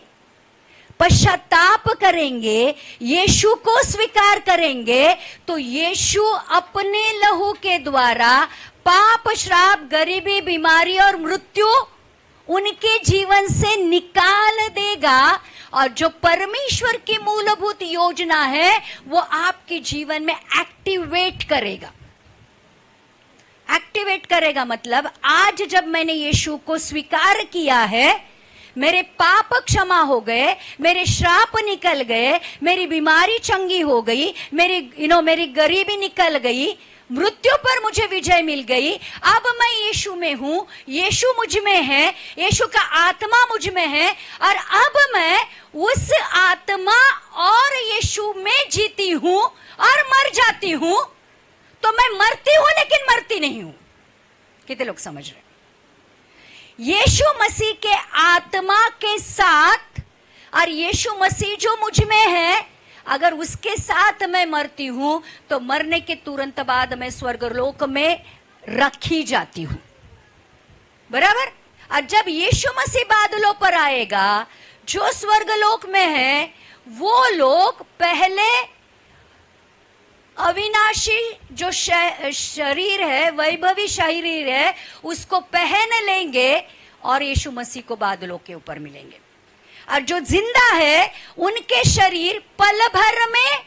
पश्चाताप करेंगे, यीशु को स्वीकार करेंगे, तो यीशु अपने लहू के द्वारा पाप, श्राप, गरीबी, बीमारी और मृत्यु उनके जीवन से निकाल देगा और जो परमेश्वर की मूलभूत योजना है वो आपके जीवन में एक्टिवेट करेगा। एक्टिवेट करेगा मतलब आज जब मैंने यीशु को स्वीकार किया है, मेरे पाप क्षमा हो गए, मेरे श्राप निकल गए, मेरी बीमारी चंगी हो गई, मेरी गरीबी निकल गई, मृत्यु पर मुझे विजय मिल गई। अब मैं यीशु में हूं, यीशु मुझ में है, यीशु का आत्मा मुझ में है, और अब मैं उस आत्मा और यीशु में जीती हूं और मर जाती हूं। तो मैं मरती हूं लेकिन मरती नहीं हूं। कितने लोग समझ रहे? यीशु मसीह के आत्मा के साथ और यीशु मसीह जो मुझ में है, अगर उसके साथ मैं मरती हूं तो मरने के तुरंत बाद मैं स्वर्गलोक में रखी जाती हूं। बराबर? और जब यीशु मसीह बादलों पर आएगा, जो स्वर्गलोक में है वो लोग पहले अविनाशी जो शरीर है, वैभवी शरीर है, उसको पहन लेंगे और यीशु मसीह को बादलों के ऊपर मिलेंगे। और जो जिंदा है उनके शरीर पल भर में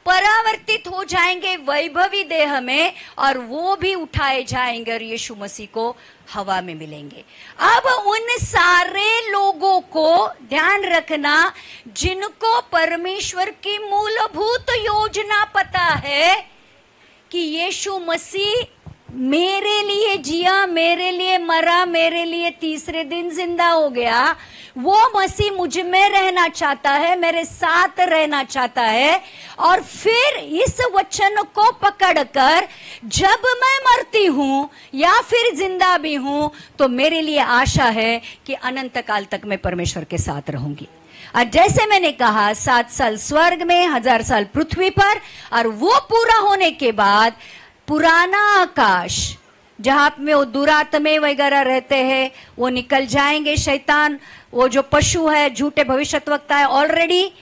परावर्तित हो जाएंगे वैभवी देह में, और वो भी उठाए जाएंगे और यीशु मसीह को हवा में मिलेंगे। अब उन सारे लोगों को ध्यान रखना जिनको परमेश्वर की मूलभूत योजना पता है कि यीशु मसीह मेरे लिए जिया, मेरे लिए मरा, मेरे लिए तीसरे दिन जिंदा हो गया, वो मसीह मुझ में रहना चाहता है, मेरे साथ रहना चाहता है। और फिर इस वचन को पकड़कर जब मैं मरती हूं या फिर जिंदा भी हूं तो मेरे लिए आशा है कि अनंत काल तक मैं परमेश्वर के साथ रहूंगी। और जैसे मैंने कहा 7 साल स्वर्ग में, 1000 साल पृथ्वी पर, और वो पूरा होने के बाद पुराना आकाश जहां में वो दुरात्मे वगैरह रहते हैं वो निकल जाएंगे। शैतान, वो जो पशु है, झूठे भविष्यद्वक्ता है, ऑलरेडी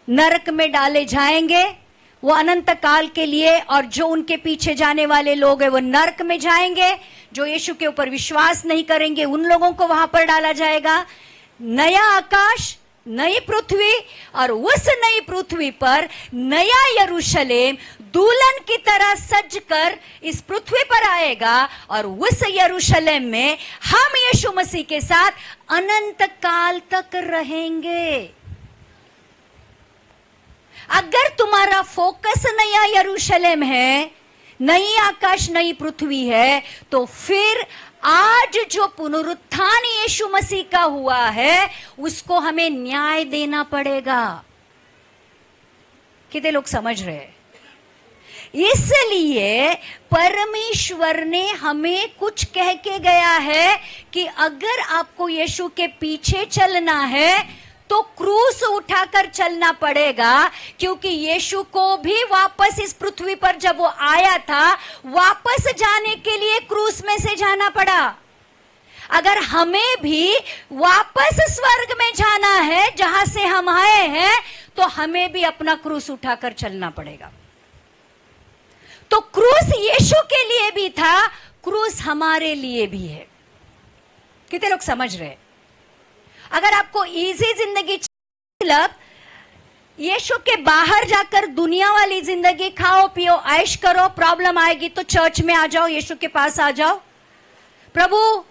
नरक में डाले जाएंगे वो अनंत काल के लिए। और जो उनके पीछे जाने वाले लोग हैं वो नरक में जाएंगे। जो यीशु के ऊपर विश्वास नहीं करेंगे उन लोगों को वहां पर डाला जाएगा। नया आकाश, नई पृथ्वी, और उस नई पृथ्वी पर नया यरूशलेम दुल्हन की तरह सजकर इस पृथ्वी पर आएगा। और उस यरूशलेम में हम यीशु मसीह के साथ अनंत काल तक रहेंगे। अगर तुम्हारा फोकस नया यरूशलेम है, नई आकाश, नई पृथ्वी है, तो फिर आज जो पुनरुत्थान यीशु मसीह का हुआ है उसको हमें न्याय देना पड़ेगा। कितने लोग समझ रहे हैं? इसलिए परमेश्वर ने हमें कुछ कह के गया है कि अगर आपको यीशु के पीछे चलना है तो क्रूस उठाकर चलना पड़ेगा, क्योंकि यीशु को भी वापस इस पृथ्वी पर जब वो आया था वापस जाने के लिए क्रूस में से जाना पड़ा। अगर हमें भी वापस स्वर्ग में जाना है जहां से हम आए हैं तो हमें भी अपना क्रूस उठाकर चलना पड़ेगा। तो क्रूस यीशु के लिए भी था, क्रूस हमारे लिए भी है। कितने लोग समझ रहे हैं? अगर आपको इजी जिंदगी मतलब यीशु के बाहर जाकर दुनिया वाली जिंदगी खाओ पियो ऐश करो, प्रॉब्लम आएगी तो चर्च में आ जाओ, यीशु के पास आ जाओ। प्रभु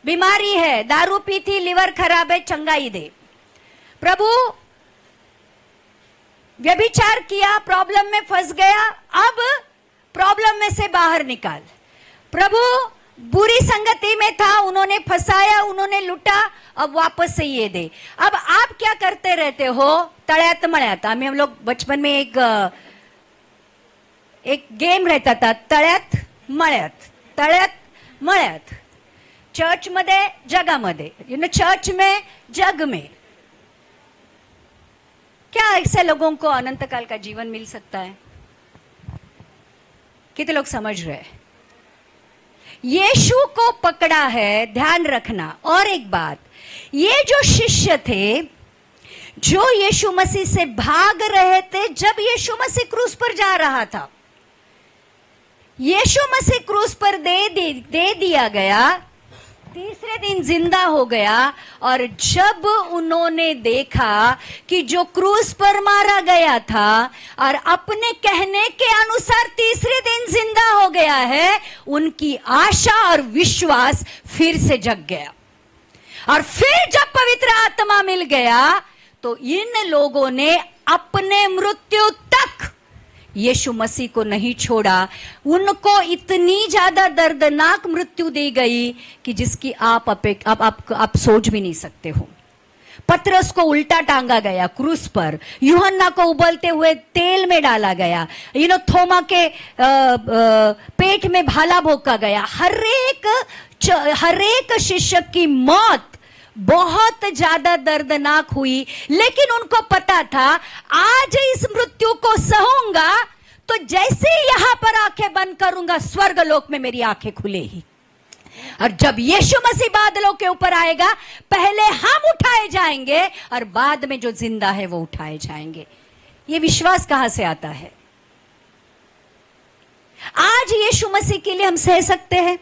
बीमारी है, दारू पी थी, लिवर खराब है, चंगाई दे। प्रभु व्यभिचार किया, प्रॉब्लम में फंस गया, अब प्रॉब्लम में से बाहर निकाल। प्रभु बुरी संगति में था, उन्होंने फंसाया, उन्होंने लूटा, अब वापस से ये दे। अब आप क्या करते रहते हो? तड़यात मड़यात। हम लोग बचपन में एक गेम रहता था, तळ्यात मळ्यात, तळ्यात मळ्यात। चर्च मध्ये, जगामध्ये, चर्च में, जग में। क्या ऐसे लोगों को अनंत काल का जीवन मिल सकता है? कितने लोग समझ रहे हैं? यीशु को पकड़ा है, ध्यान रखना। और एक बात, ये जो शिष्य थे जो यीशु मसीह से भाग रहे थे जब यीशु मसीह क्रूस पर जा रहा था, यीशु मसीह क्रूस पर दे दिया गया। तीसरे तीसरे दिन जिंदा हो गया। और जब उन्होंने देखा कि जो क्रूस पर मारा गया था और अपने कहने के अनुसार तीसरे दिन जिंदा हो गया है, उनकी आशा और विश्वास फिर से जग गया। और फिर जब पवित्र आत्मा मिल गया तो इन लोगों ने अपने मृत्यु तक यीशु मसीह को नहीं छोड़ा। उनको इतनी ज्यादा दर्दनाक मृत्यु दी गई कि जिसकी आप सोच भी नहीं सकते हो। पतरस को उल्टा टांगा गया क्रूस पर, यूहन्ना को उबलते हुए तेल में डाला गया, थोमा के पेट में भाला भोंका गया। हर एक शिष्य की मौत बहुत ज्यादा दर्दनाक हुई, लेकिन उनको पता था आज इस मृत्यु को सहूंगा तो जैसे यहां पर आंखें बंद करूंगा स्वर्ग लोक में मेरी आंखें खुलेगी। और जब यीशु मसीह बादलों के ऊपर आएगा, पहले हम उठाए जाएंगे और बाद में जो जिंदा है वो उठाए जाएंगे। ये विश्वास कहां से आता है? आज यीशु मसीह के लिए हम सह सकते हैं।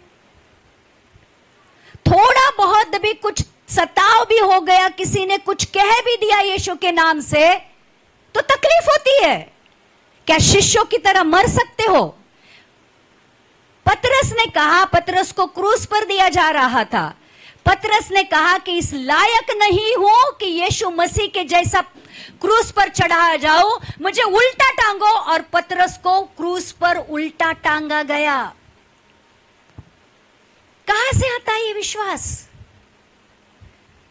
थोड़ा बहुत भी कुछ सताव भी हो गया, किसी ने कुछ कह भी दिया यीशु के नाम से, तो तकलीफ होती है। क्या शिष्यों की तरह मर सकते हो? पतरस ने कहा, पतरस को क्रूस पर दिया जा रहा था, पतरस ने कहा कि इस लायक नहीं हूं कि यीशु मसीह के जैसा क्रूस पर चढ़ाया जाऊं, मुझे उल्टा टांगो। और पतरस को क्रूस पर उल्टा टांगा गया। कहां से आता है ये विश्वास?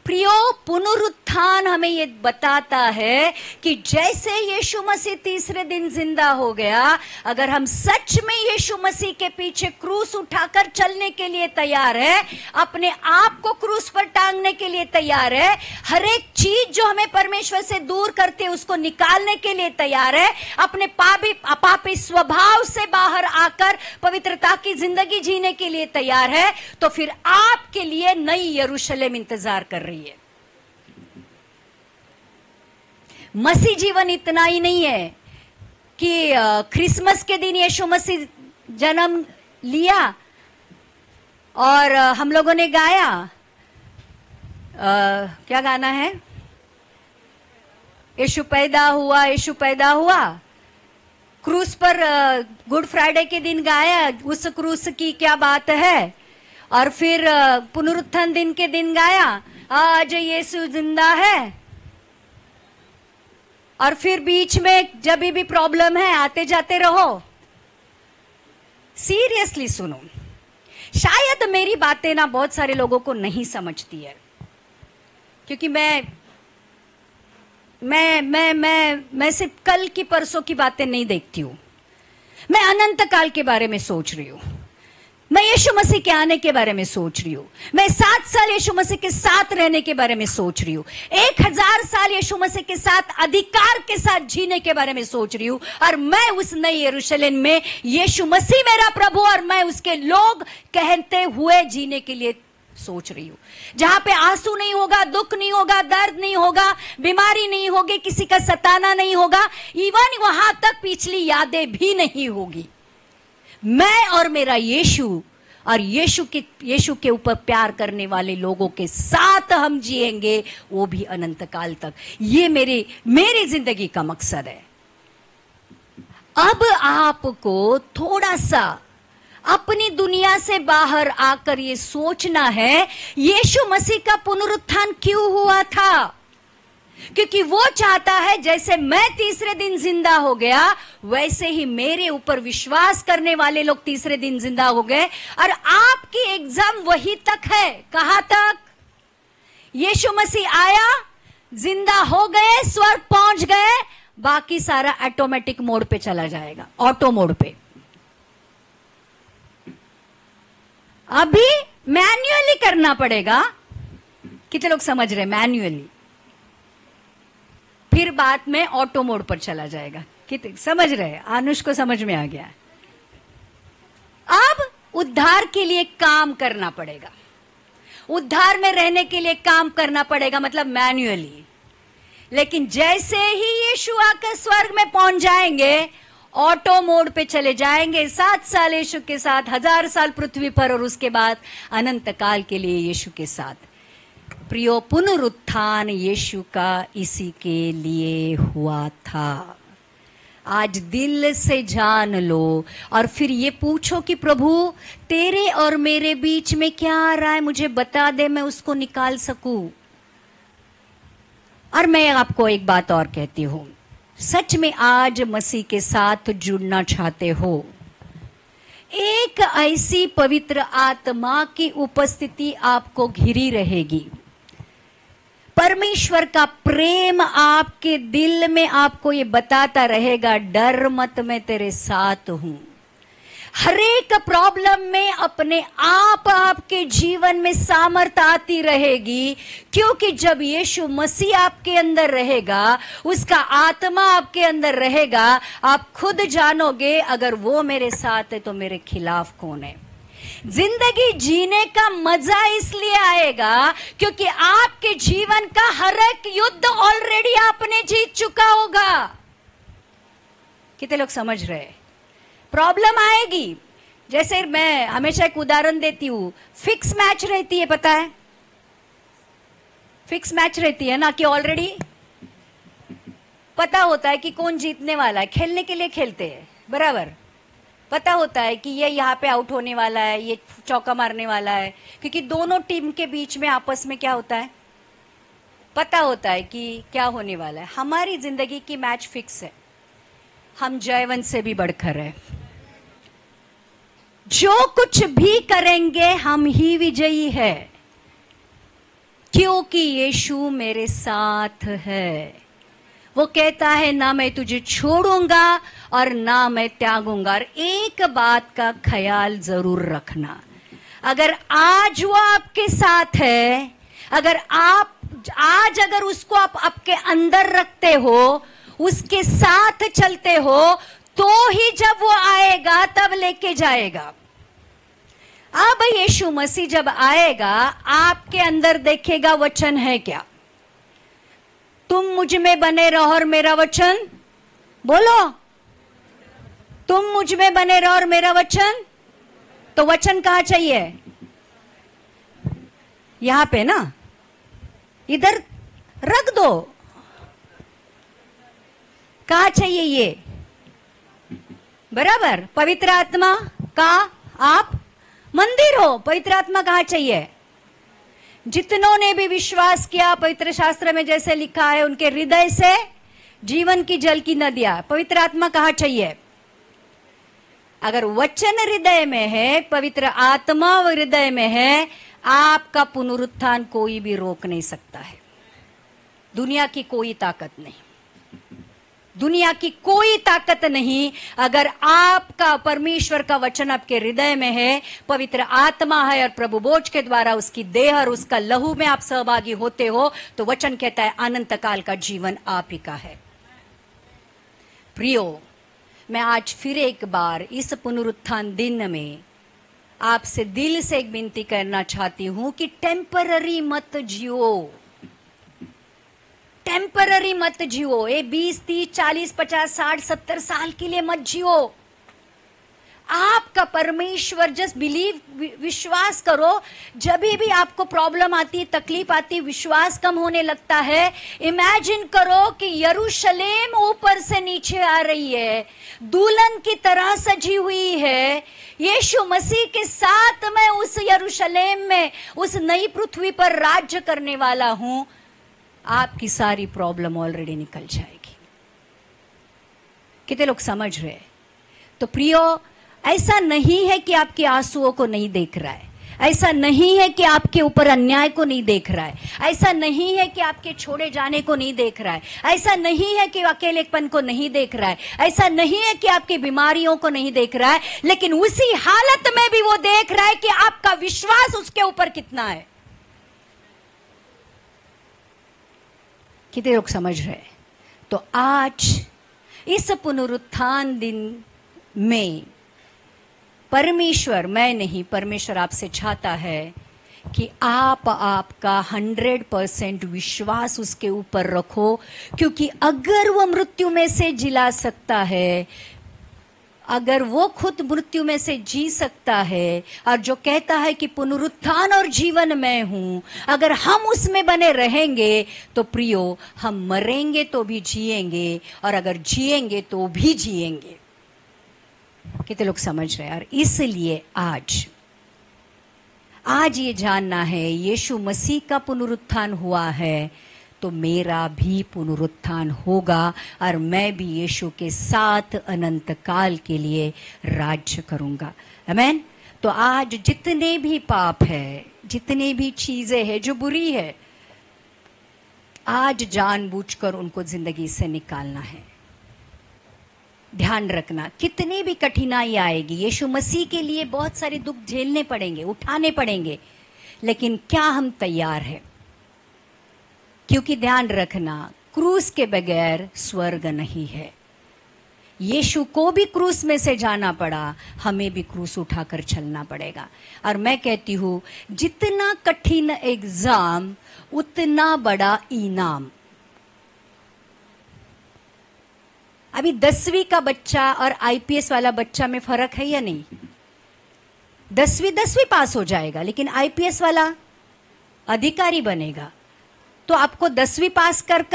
प्रियो, पुनरुत्थान हमें ये बताता है कि जैसे यीशु मसीह तीसरे दिन जिंदा हो गया, अगर हम सच में यीशु मसीह के पीछे क्रूस उठाकर चलने के लिए तैयार है, अपने आप को क्रूस पर टांगने के लिए तैयार है, हर एक चीज जो हमें परमेश्वर से दूर करते है उसको निकालने के लिए तैयार है, अपने पापी स्वभाव से बाहर आकर पवित्रता की जिंदगी जीने के लिए तैयार है, तो फिर आपके लिए नई यरूशलेम इंतजार कर रही है। मसीह जीवन इतना ही नहीं है कि क्रिसमस के दिन यीशु मसीह जन्म लिया और हम लोगों ने गाया, क्या गाना है? यीशु पैदा हुआ, यीशु पैदा हुआ। क्रूस पर गुड फ्राइडे के दिन गाया, उस क्रूस की क्या बात है। और फिर पुनरुत्थान दिन के दिन गाया, आज यीशु जिंदा है। और फिर बीच में जब भी प्रॉब्लम है आते जाते रहो। सीरियसली सुनो, शायद मेरी बातें ना बहुत सारे लोगों को नहीं समझती है, क्योंकि मैं सिर्फ कल की परसों की बातें नहीं देखती हूं। मैं अनंत काल के बारे में सोच रही हूं, मैं यीशु मसीह के आने के बारे में सोच रही हूं, मैं 7 साल यीशु मसीह के साथ रहने के बारे में सोच रही हूं, 1000 साल यीशु मसीह के साथ अधिकार के साथ जीने के बारे में सोच रही हूं। और मैं उस नई यरूशलेम में यीशु मसीह मेरा प्रभु और मैं उसके लोग कहते हुए जीने के लिए सोच रही हूं, जहां पे आंसू नहीं होगा, दुख नहीं होगा, दर्द नहीं होगा, बीमारी नहीं होगी, किसी का सताना नहीं होगा, इवन वहां तक पिछली यादें भी नहीं होगी। मैं और मेरा यीशु और यीशु के ऊपर प्यार करने वाले लोगों के साथ हम जिएंगे, वो भी अनंत काल तक। ये मेरी जिंदगी का मकसद है। अब आपको थोड़ा सा अपनी दुनिया से बाहर आकर ये सोचना है, यीशु मसीह का पुनरुत्थान क्यों हुआ था? क्योंकि वो चाहता है जैसे मैं तीसरे दिन जिंदा हो गया, वैसे ही मेरे ऊपर विश्वास करने वाले लोग तीसरे दिन जिंदा हो गए। और आपकी एग्जाम वही तक है। कहां तक? यीशु मसीह आया, जिंदा हो गए, स्वर्ग पहुंच गए, बाकी सारा ऑटोमेटिक मोड पे चला जाएगा, ऑटो मोड पे। अभी मैन्युअली करना पड़ेगा। कितने लोग समझ रहे? मैन्युअली, फिर बाद में ऑटो मोड पर चला जाएगा। कितने समझ रहे? आनुष को समझ में आ गया। अब उद्धार के लिए काम करना पड़ेगा, उद्धार में रहने के लिए काम करना पड़ेगा, मतलब मैन्युअली। लेकिन जैसे ही यीशु आकर स्वर्ग में पहुंच जाएंगे, ऑटो मोड पे चले जाएंगे 7 साल यीशु के साथ, 1000 साल पृथ्वी पर, और उसके बाद अनंत काल के लिए यीशु के साथ। प्रियो, पुनरुत्थान यीशु का इसी के लिए हुआ था। आज दिल से जान लो और फिर ये पूछो कि प्रभु तेरे और मेरे बीच में क्या आ रहा है, मुझे बता दे, मैं उसको निकाल सकूं। और मैं आपको एक बात और कहती हूं, सच में आज मसीह के साथ जुड़ना चाहते हो, एक ऐसी पवित्र आत्मा की उपस्थिति आपको घिरी रहेगी। परमेश्वर का प्रेम आपके दिल में आपको ये बताता रहेगा, डर मत, मैं तेरे साथ हूं। हर एक प्रॉब्लम में अपने आप आपके जीवन में सामर्थ आती रहेगी, क्योंकि जब यीशु मसीह आपके अंदर रहेगा, उसका आत्मा आपके अंदर रहेगा, आप खुद जानोगे अगर वो मेरे साथ है तो मेरे खिलाफ कौन है। जिंदगी जीने का मजा इसलिए आएगा क्योंकि आपके जीवन का हर एक युद्ध ऑलरेडी आपने जीत चुका होगा। कितने लोग समझ रहे? प्रॉब्लम आएगी, जैसे मैं हमेशा एक उदाहरण देती हूं, फिक्स मैच रहती है, पता है? फिक्स मैच रहती है ना, कि ऑलरेडी पता होता है कि कौन जीतने वाला है। खेलने के लिए खेलते हैं, बराबर पता होता है कि ये यहाँ पे आउट होने वाला है, ये चौका मारने वाला है, क्योंकि दोनों टीम के बीच में आपस में क्या होता है, पता होता है कि क्या होने वाला है। हमारी जिंदगी की मैच फिक्स है, हम जयवंत से भी बढ़कर है। जो कुछ भी करेंगे हम ही विजयी है, क्योंकि यीशु मेरे साथ है। वो कहता है ना मैं तुझे छोड़ूंगा और ना मैं त्यागूंगा। और एक बात का ख्याल जरूर रखना, अगर आज वो आपके साथ है, अगर आप आज अगर उसको आप आपके अंदर रखते हो, उसके साथ चलते हो, तो ही जब वो आएगा तब लेके जाएगा। अब यीशु मसीह जब आएगा, आपके अंदर देखेगा वचन है क्या। तुम मुझ में बने रहो और मेरा वचन, बोलो, तुम मुझ में बने रहो और मेरा वचन। तो वचन कहाँ चाहिए? यहां पे ना, इधर रख दो। कहाँ चाहिए ये? बराबर, पवित्र आत्मा का आप मंदिर हो। पवित्र आत्मा कहाँ चाहिए? जितनों ने भी विश्वास किया, पवित्र शास्त्र में जैसे लिखा है, उनके हृदय से जीवन की जल की नदियां। पवित्र आत्मा कहाँ चाहिए? अगर वचन हृदय में है, पवित्र आत्मा हृदय में है, आपका पुनरुत्थान कोई भी रोक नहीं सकता है। दुनिया की कोई ताकत नहीं, दुनिया की कोई ताकत नहीं। अगर आपका परमेश्वर का वचन आपके हृदय में है, पवित्र आत्मा है और प्रभु बोझ के द्वारा उसकी देह और उसका लहू में आप सहभागी होते हो, तो वचन कहता है अनंत काल का जीवन आप ही का है। प्रियो, मैं आज फिर एक बार इस पुनरुत्थान दिन में आपसे दिल से एक विनती करना चाहती हूं कि टेम्पररी मत जियो, टेम्पररी मत जियो। ये 20, 30, 40, 50, 60, 70 साल के लिए मत जियो। आपका परमेश्वर, जस्ट बिलीव, विश्वास करो। जब भी आपको प्रॉब्लम आती, तकलीफ आती, विश्वास कम होने लगता है, इमेजिन करो कि यरूशलेम ऊपर से नीचे आ रही है, दुल्हन की तरह सजी हुई है। यीशु मसीह के साथ मैं उस यरूशलेम में, उस नई पृथ्वी पर राज्य करने वाला हूं। आपकी सारी प्रॉब्लम ऑलरेडी निकल जाएगी। कितने लोग समझ रहे? तो प्रियो, ऐसा नहीं है कि आपके आंसुओं को नहीं देख रहा है, ऐसा नहीं है कि आपके ऊपर अन्याय को नहीं देख रहा है, ऐसा नहीं है कि आपके छोड़े जाने को नहीं देख रहा है, ऐसा नहीं है कि अकेलेपन को नहीं देख रहा है, ऐसा नहीं है कि आपकी बीमारियों को नहीं देख रहा है, लेकिन उसी हालत में भी वो देख रहा है कि आपका विश्वास उसके ऊपर कितना है। कितने लोग समझ रहे? तो आज इस पुनरुत्थान दिन में परमेश्वर, मैं नहीं, परमेश्वर आपसे चाहता है कि आप आपका 100% विश्वास उसके ऊपर रखो, क्योंकि अगर वो मृत्यु में से जिला सकता है अगर वो खुद मृत्यु में से जी सकता है और जो कहता है कि पुनरुत्थान और जीवन मैं हूं, अगर हम उसमें बने रहेंगे तो प्रियो हम मरेंगे तो भी जिएंगे और अगर जिएंगे तो भी जिएंगे। कितने लोग समझ रहे हैं यार? इसलिए आज ये जानना है यीशु मसीह का पुनरुत्थान हुआ है तो मेरा भी पुनरुत्थान होगा और मैं भी यीशु के साथ अनंत काल के लिए राज्य करूंगा। आमीन। तो आज जितने भी पाप है, जितने भी चीजें हैं जो बुरी है, आज जानबूझकर उनको जिंदगी से निकालना है। ध्यान रखना, कितनी भी कठिनाई आएगी, यीशु मसीह के लिए बहुत सारे दुख झेलने पड़ेंगे, उठाने पड़ेंगे, लेकिन क्या हम तैयार हैं? क्योंकि ध्यान रखना, क्रूस के बगैर स्वर्ग नहीं है। यीशु को भी क्रूस में से जाना पड़ा, हमें भी क्रूस उठाकर चलना पड़ेगा। और मैं कहती हूं, जितना कठिन एग्जाम उतना बड़ा इनाम। अभी 10वीं का बच्चा और आईपीएस वाला बच्चा में फर्क है या नहीं? 10वीं पास हो जाएगा, लेकिन आईपीएस वाला अधिकारी बनेगा। तो आपको 10वीं पास कर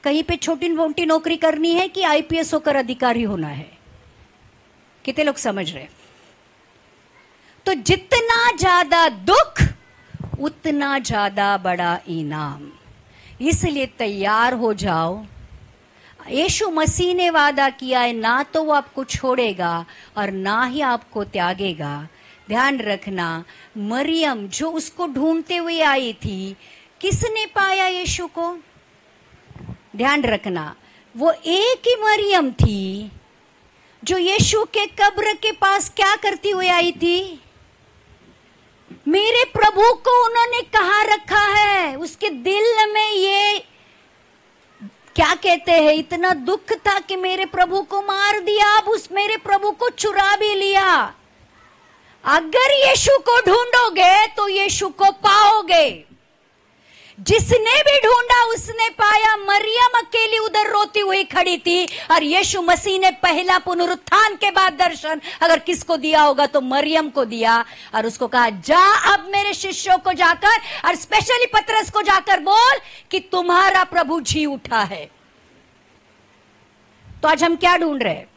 कहीं पे छोटी मोटी नौकरी करनी है कि आईपीएस होकर अधिकारी होना है? कितने लोग समझ रहे? तो जितना ज्यादा दुख उतना ज्यादा बड़ा इनाम। इसलिए तैयार हो जाओ। यीशु मसीह ने वादा किया है, ना तो वो आपको छोड़ेगा और ना ही आपको त्यागेगा। ध्यान रखना, मरियम जो उसको ढूंढते हुए आई थी, किसने पाया यीशु को? ध्यान रखना, वो एक ही मरियम थी जो यीशु के कब्र के पास क्या करती हुई आई थी? मेरे प्रभु को उन्होंने कहाँ रखा है? उसके दिल में ये क्या कहते हैं, इतना दुख था कि मेरे प्रभु को मार दिया, अब उस मेरे प्रभु को चुरा भी लिया। अगर यीशु को ढूंढोगे तो यीशु को पाओगे। जिसने भी ढूंढा उसने पाया। मरियम अकेली उधर रोती हुई खड़ी थी और यीशु मसीह ने पहला पुनरुत्थान के बाद दर्शन अगर किसको दिया होगा तो मरियम को दिया और उसको कहा, जा अब मेरे शिष्यों को जाकर और स्पेशली पतरस को जाकर बोल कि तुम्हारा प्रभु जी उठा है। तो आज हम क्या ढूंढ रहे हैं?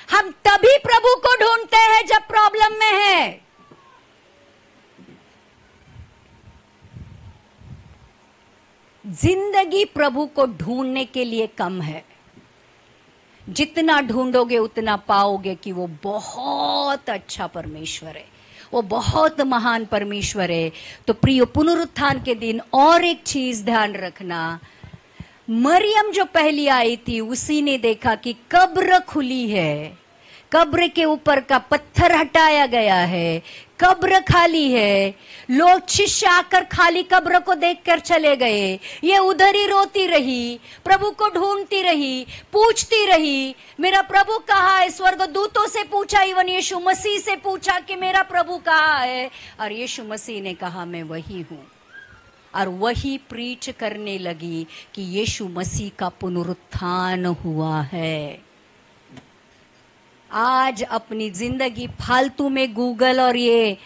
हम तभी प्रभु को ढूंढते हैं जब प्रॉब्लम में है। जिंदगी प्रभु को ढूंढने के लिए कम है। जितना ढूंढोगे उतना पाओगे कि वो बहुत अच्छा परमेश्वर है, वो बहुत महान परमेश्वर है। तो प्रिय, पुनरुत्थान के दिन और एक चीज ध्यान रखना, मरियम जो पहली आई थी उसी ने देखा कि कब्र खुली है, कब्र के ऊपर का पत्थर हटाया गया है, कब्र खाली है। लोग शिष्य आकर खाली कब्र को देखकर चले गए। ये उधर ही रोती रही, प्रभु को ढूंढती रही, पूछती रही, मेरा प्रभु कहाँ है? स्वर्गदूतों से पूछा, इवन यीशु मसीह से पूछा कि मेरा प्रभु कहाँ है? और यीशु मसीह ने कहा, मैं वही हूं। और वही प्रीच करने लगी कि यीशु मसीह का पुनरुत्थान हुआ है। आज अपनी जिंदगी फालतू में गूगल और ये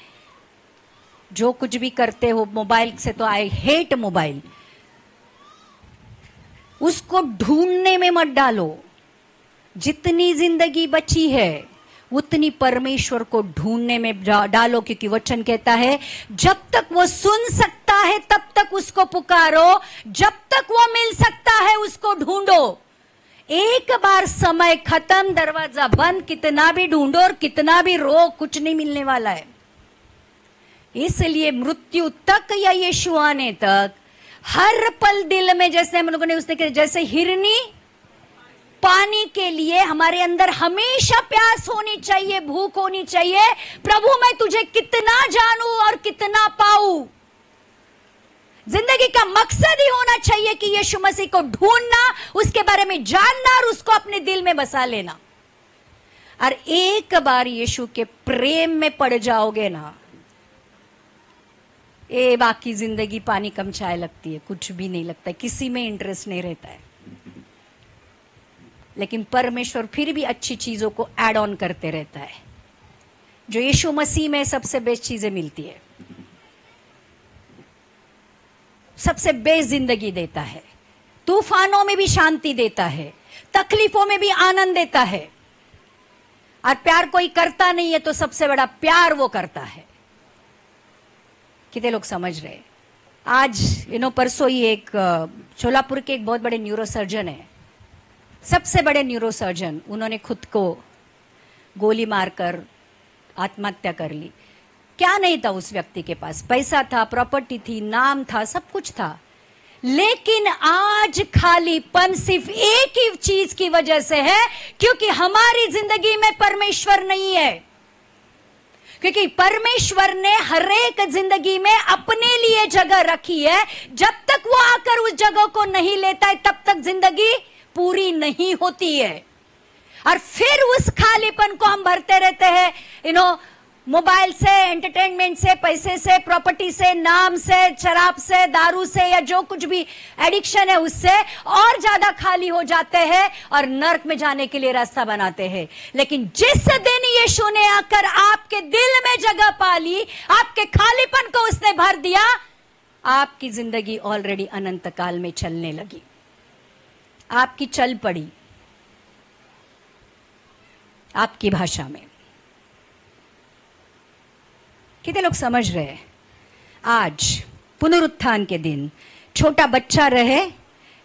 जो कुछ भी करते हो मोबाइल से, तो आई हेट मोबाइल, उसको ढूंढने में मत डालो। जितनी जिंदगी बची है उतनी परमेश्वर को ढूंढने में डालो, क्योंकि वचन कहता है जब तक वो सुन सकता है तब तक उसको पुकारो, जब तक वो मिल सकता है उसको ढूंढो। एक बार समय खत्म, दरवाजा बंद, कितना भी ढूंढो और कितना भी रो, कुछ नहीं मिलने वाला है। इसलिए मृत्यु तक या यीशु आने तक हर पल दिल में, जैसे हम लोगों ने उसने कहा, जैसे हिरनी पानी के लिए हमारे अंदर हमेशा प्यास होनी चाहिए, भूख होनी चाहिए। प्रभु मैं तुझे कितना जानूं और कितना पाऊं। जिंदगी का मकसद ही होना चाहिए कि यीशु मसीह को ढूंढना, उसके बारे में जानना और उसको अपने दिल में बसा लेना। और एक बार यीशु के प्रेम में पड़ जाओगे ना, ये बाकी जिंदगी पानी कम चाय लगती है, कुछ भी नहीं लगता है, किसी में इंटरेस्ट नहीं रहता है। लेकिन परमेश्वर फिर भी अच्छी चीजों को ऐड ऑन करते रहता है। जो यीशु मसीह में सबसे बेस्ट चीजें मिलती है, सबसे बेस्ट जिंदगी देता है, तूफानों में भी शांति देता है, तकलीफों में भी आनंद देता है। और प्यार कोई करता नहीं है तो सबसे बड़ा प्यार वो करता है। कितने लोग समझ रहे? आज परसों ही एक शोलापुर के एक बहुत बड़े न्यूरोसर्जन है, सबसे बड़े न्यूरोसर्जन, उन्होंने खुद को गोली मारकर आत्महत्या कर ली। क्या नहीं था उस व्यक्ति के पास? पैसा था, प्रॉपर्टी थी, नाम था, सब कुछ था, लेकिन आज खालीपन सिर्फ एक ही चीज की वजह से है, क्योंकि हमारी जिंदगी में परमेश्वर नहीं है। क्योंकि परमेश्वर ने हर एक जिंदगी में अपने लिए जगह रखी है। जब तक वो आकर उस जगह को नहीं लेता है तब तक जिंदगी पूरी नहीं होती है। और फिर उस खालीपन को हम भरते रहते हैं मोबाइल से, एंटरटेनमेंट से, पैसे से, प्रॉपर्टी से, नाम से, शराब से, दारू से, या जो कुछ भी एडिक्शन है उससे और ज्यादा खाली हो जाते हैं और नर्क में जाने के लिए रास्ता बनाते हैं। लेकिन जिस दिन यीशु ने आकर आपके दिल में जगह पा ली, आपके खालीपन को उसने भर दिया, आपकी जिंदगी ऑलरेडी अनंत काल में चलने लगी, आपकी चल पड़ी, आपकी भाषा में। कितने लोग समझ रहे हैं? आज पुनरुत्थान के दिन छोटा बच्चा रहे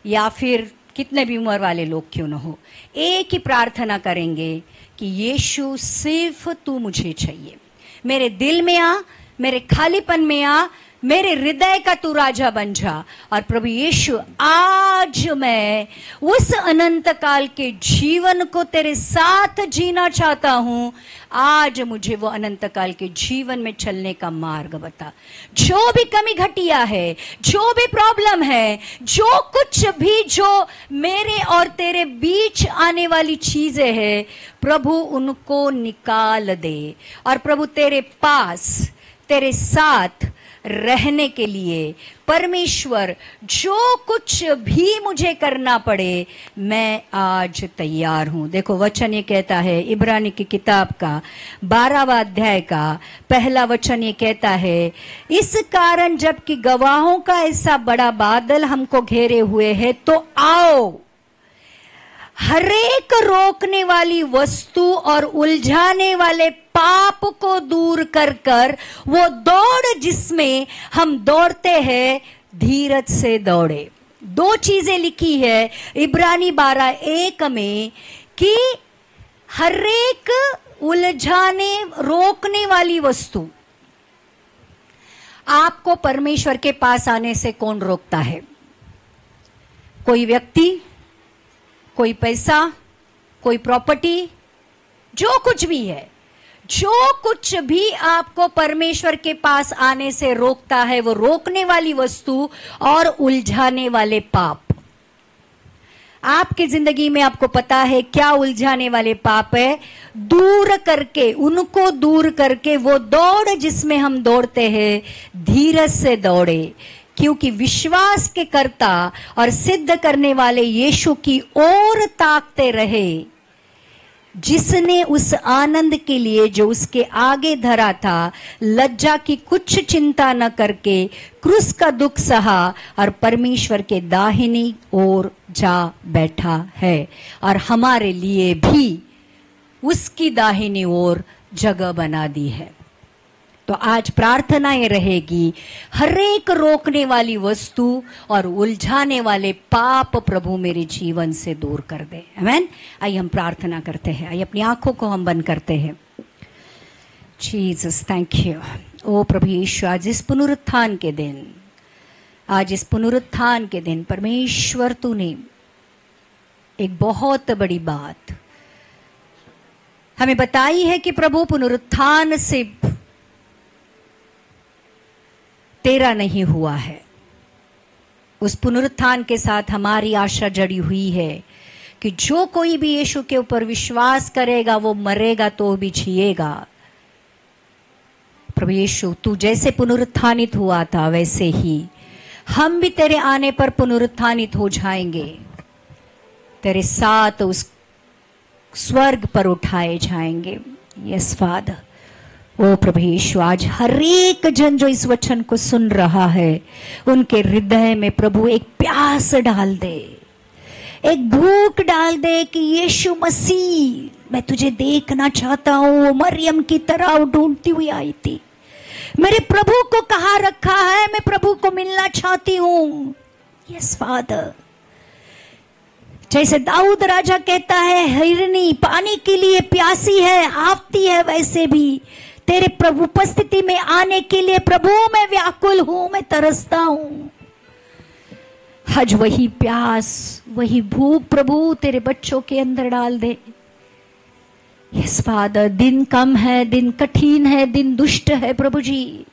या फिर कितने भी उम्र वाले लोग क्यों न हो, एक ही प्रार्थना करेंगे कि यीशु सिर्फ तू मुझे चाहिए, मेरे दिल में आ, मेरे खालीपन में आ, मेरे हृदय का तू राजा बन जा। और प्रभु यीशु, आज मैं उस अनंत काल के जीवन को तेरे साथ जीना चाहता हूं। आज मुझे वो अनंत काल के जीवन में चलने का मार्ग बता। जो भी कमी घटिया है, जो भी प्रॉब्लम है, जो कुछ भी जो मेरे और तेरे बीच आने वाली चीजें हैं, प्रभु उनको निकाल दे। और प्रभु तेरे पास, तेरे साथ रहने के लिए परमेश्वर जो कुछ भी मुझे करना पड़े, मैं आज तैयार हूं। देखो वचन ये कहता है, इब्रानी की किताब का 12वां अध्याय का पहला वचन ये कहता है, इस कारण जबकि गवाहों का ऐसा बड़ा बादल हमको घेरे हुए है, तो आओ हरेक रोकने वाली वस्तु और उलझाने वाले पाप को दूर कर कर वो दौड़ जिसमें हम दौड़ते हैं, धीरज से दौड़े। दो चीजें लिखी है इब्रानी 12:1 में कि हरेक उलझाने रोकने वाली वस्तु। आपको परमेश्वर के पास आने से कौन रोकता है? कोई व्यक्ति, कोई पैसा, कोई प्रॉपर्टी, जो कुछ भी है, जो कुछ भी आपको परमेश्वर के पास आने से रोकता है, वो रोकने वाली वस्तु और उलझाने वाले पाप। आपकी जिंदगी में आपको पता है क्या उलझाने वाले पाप है? दूर करके, उनको दूर करके वो दौड़ जिसमें हम दौड़ते हैं, धीरज से दौड़े, क्योंकि विश्वास के कर्ता और सिद्ध करने वाले यीशु की ओर ताकते रहे, जिसने उस आनंद के लिए जो उसके आगे धरा था, लज्जा की कुछ चिंता न करके क्रूस का दुख सहा और परमेश्वर के दाहिनी ओर जा बैठा है। और हमारे लिए भी उसकी दाहिनी ओर जगह बना दी है। तो आज प्रार्थना ये रहेगी, हरेक रोकने वाली वस्तु और उलझाने वाले पाप प्रभु मेरे जीवन से दूर कर दे। आमीन। आइए हम प्रार्थना करते हैं। आइए अपनी आंखों को हम बंद करते हैं। Jesus thank you. ओ प्रभु यीशु, आज इस पुनरुत्थान के दिन, आज इस पुनरुत्थान के दिन परमेश्वर तूने एक बहुत बड़ी बात हमें बताई है कि प्रभु पुनरुत्थान से तेरा नहीं हुआ है। उस पुनरुत्थान के साथ हमारी आशा जड़ी हुई है कि जो कोई भी यीशु के ऊपर विश्वास करेगा वो मरेगा तो भी जिएगा। प्रभु यीशु, तू जैसे पुनरुत्थानित हुआ था वैसे ही हम भी तेरे आने पर पुनरुत्थानित हो जाएंगे, तेरे साथ उस स्वर्ग पर उठाए जाएंगे। Yes father. ओ प्रभु यीशु, आज हर एक जन जो इस वचन को सुन रहा है, उनके हृदय में प्रभु एक प्यास डाल दे, एक भूख डाल दे कि यीशु मसीह, मैं तुझे देखना चाहता हूं। वो मरियम की तरह ढूंढती हुई आई थी, मेरे प्रभु को कहाँ रखा है, मैं प्रभु को मिलना चाहती हूं। Yes father. जैसे दाऊद राजा कहता है, हिरनी पानी के लिए प्यासी है, हाफती है, वैसे भी तेरे प्रभु उपस्थिति में आने के लिए प्रभु मैं व्याकुल हूं, मैं तरसता हूं। आज वही प्यास, वही भूख प्रभु तेरे बच्चों के अंदर डाल दे। Yes father. दिन कम है, दिन कठिन है, दिन दुष्ट है प्रभु जी।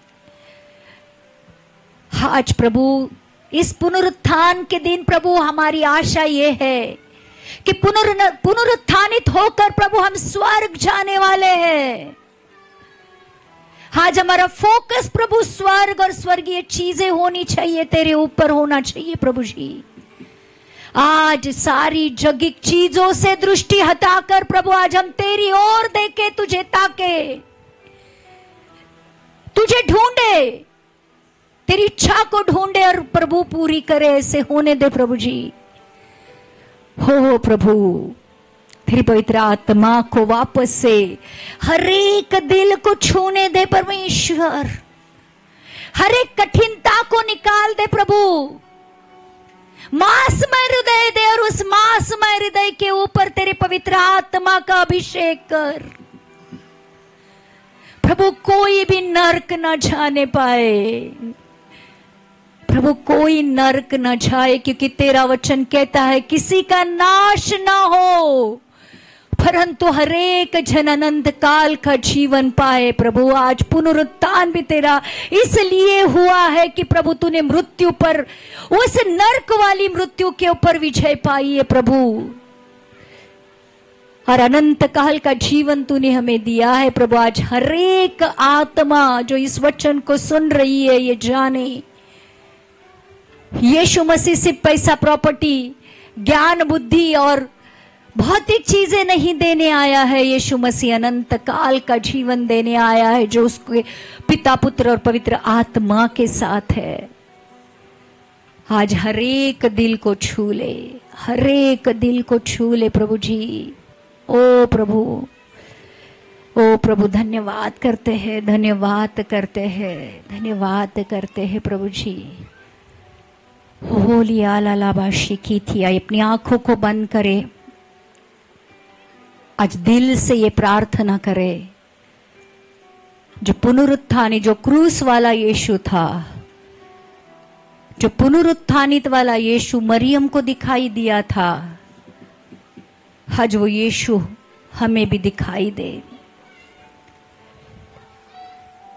आज प्रभु इस पुनरुत्थान के दिन प्रभु हमारी आशा ये है कि पुनरुत्थानित होकर प्रभु हम स्वर्ग जाने वाले हैं। आज हमारा फोकस प्रभु स्वर्ग और स्वर्गीय चीजें होनी चाहिए, तेरे ऊपर होना चाहिए प्रभु जी। आज सारी जगिक चीजों से दृष्टि हटाकर प्रभु आज हम तेरी ओर देखे, तुझे ताके, तुझे ढूंढे, तेरी इच्छा को ढूंढे और प्रभु पूरी करे। ऐसे होने दे प्रभु जी। हो प्रभु, तेरी पवित्र आत्मा को वापस से हर एक दिल को छूने दे परमेश्वर, हर एक कठिनता को निकाल दे प्रभु। मांसमय हृदय दे और उस मांसमय हृदय के ऊपर तेरे पवित्र आत्मा का अभिषेक कर प्रभु। कोई भी नरक न जाने पाए प्रभु, कोई नरक न जाए, क्योंकि तेरा वचन कहता है किसी का नाश ना हो, परंतु हरेक जन अनंत काल का जीवन पाए। प्रभु आज पुनरुत्थान भी तेरा इसलिए हुआ है कि प्रभु तूने मृत्यु पर, उस नरक वाली मृत्यु के ऊपर विजय पाई है प्रभु, और अनंत काल का जीवन तूने हमें दिया है प्रभु। आज हरेक आत्मा जो इस वचन को सुन रही है ये जाने, यीशु मसीह सिर्फ पैसा, प्रॉपर्टी, ज्ञान, बुद्धि और भौतिक चीजें नहीं देने आया है। यीशु मसीह अनंत काल का जीवन देने आया है, जो उसके पिता, पुत्र और पवित्र आत्मा के साथ है। आज हरेक दिल को छू ले, हरेक दिल को छू ले प्रभु जी। ओ प्रभु, ओ प्रभु, धन्यवाद करते हैं, धन्यवाद करते हैं, धन्यवाद करते हैं प्रभु जी। होली आलालाबाशी की थी। अपनी आंखों को बंद करे, आज दिल से ये प्रार्थना करे, जो पुनरुत्थानी, जो क्रूस वाला यीशु था, जो पुनरुत्थानित वाला यीशु मरियम को दिखाई दिया था, आज वो यीशु हमें भी दिखाई दे।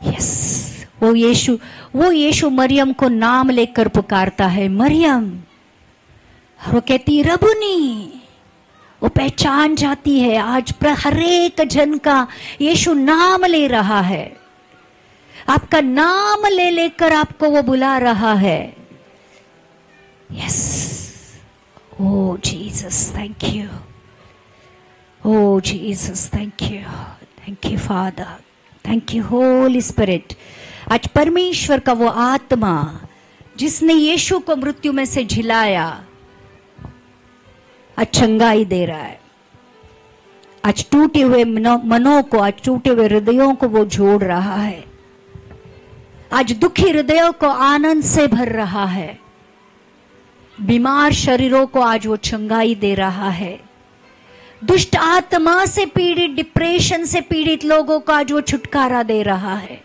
यस, वो यीशु मरियम को नाम लेकर पुकारता है, मरियम। और वो कहती रबुनी, वो पहचान जाती है। आज हर एक जन का यीशु नाम ले रहा है, आपका नाम ले लेकर आपको वो बुला रहा है। Yes, oh Jesus, thank you. O Jesus, thank you, thank you father, thank you holy spirit. आज परमेश्वर का वो आत्मा जिसने यीशु को मृत्यु में से झिलाया, आज चंगाई दे रहा है। आज टूटे हुए मनों को, आज टूटे हुए हृदयों को वो जोड़ रहा है। आज दुखी हृदयों को आनंद से भर रहा है। बीमार शरीरों को आज वो चंगाई दे रहा है। दुष्ट आत्मा से पीड़ित, डिप्रेशन से पीड़ित लोगों को आज वो छुटकारा दे रहा है।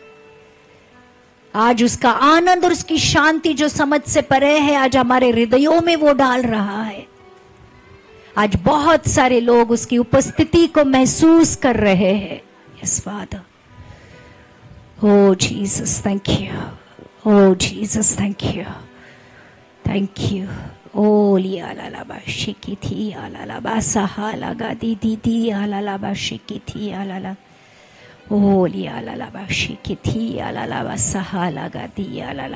आज उसका आनंद और उसकी शांति जो समझ से परे है, आज हमारे हृदयों में वो डाल रहा है। आज बहुत सारे लोग उसकी उपस्थिति को महसूस कर रहे हैं। यस फादर, ओ Jesus, thank you. O Jesus, thank you, thank you. ओ लिया लाला बाशी की थी, आला बासा लगा दी आला बाशी की थी, आला ओ लिया लाला बाशी की थी, आला बासा लगा दी, आला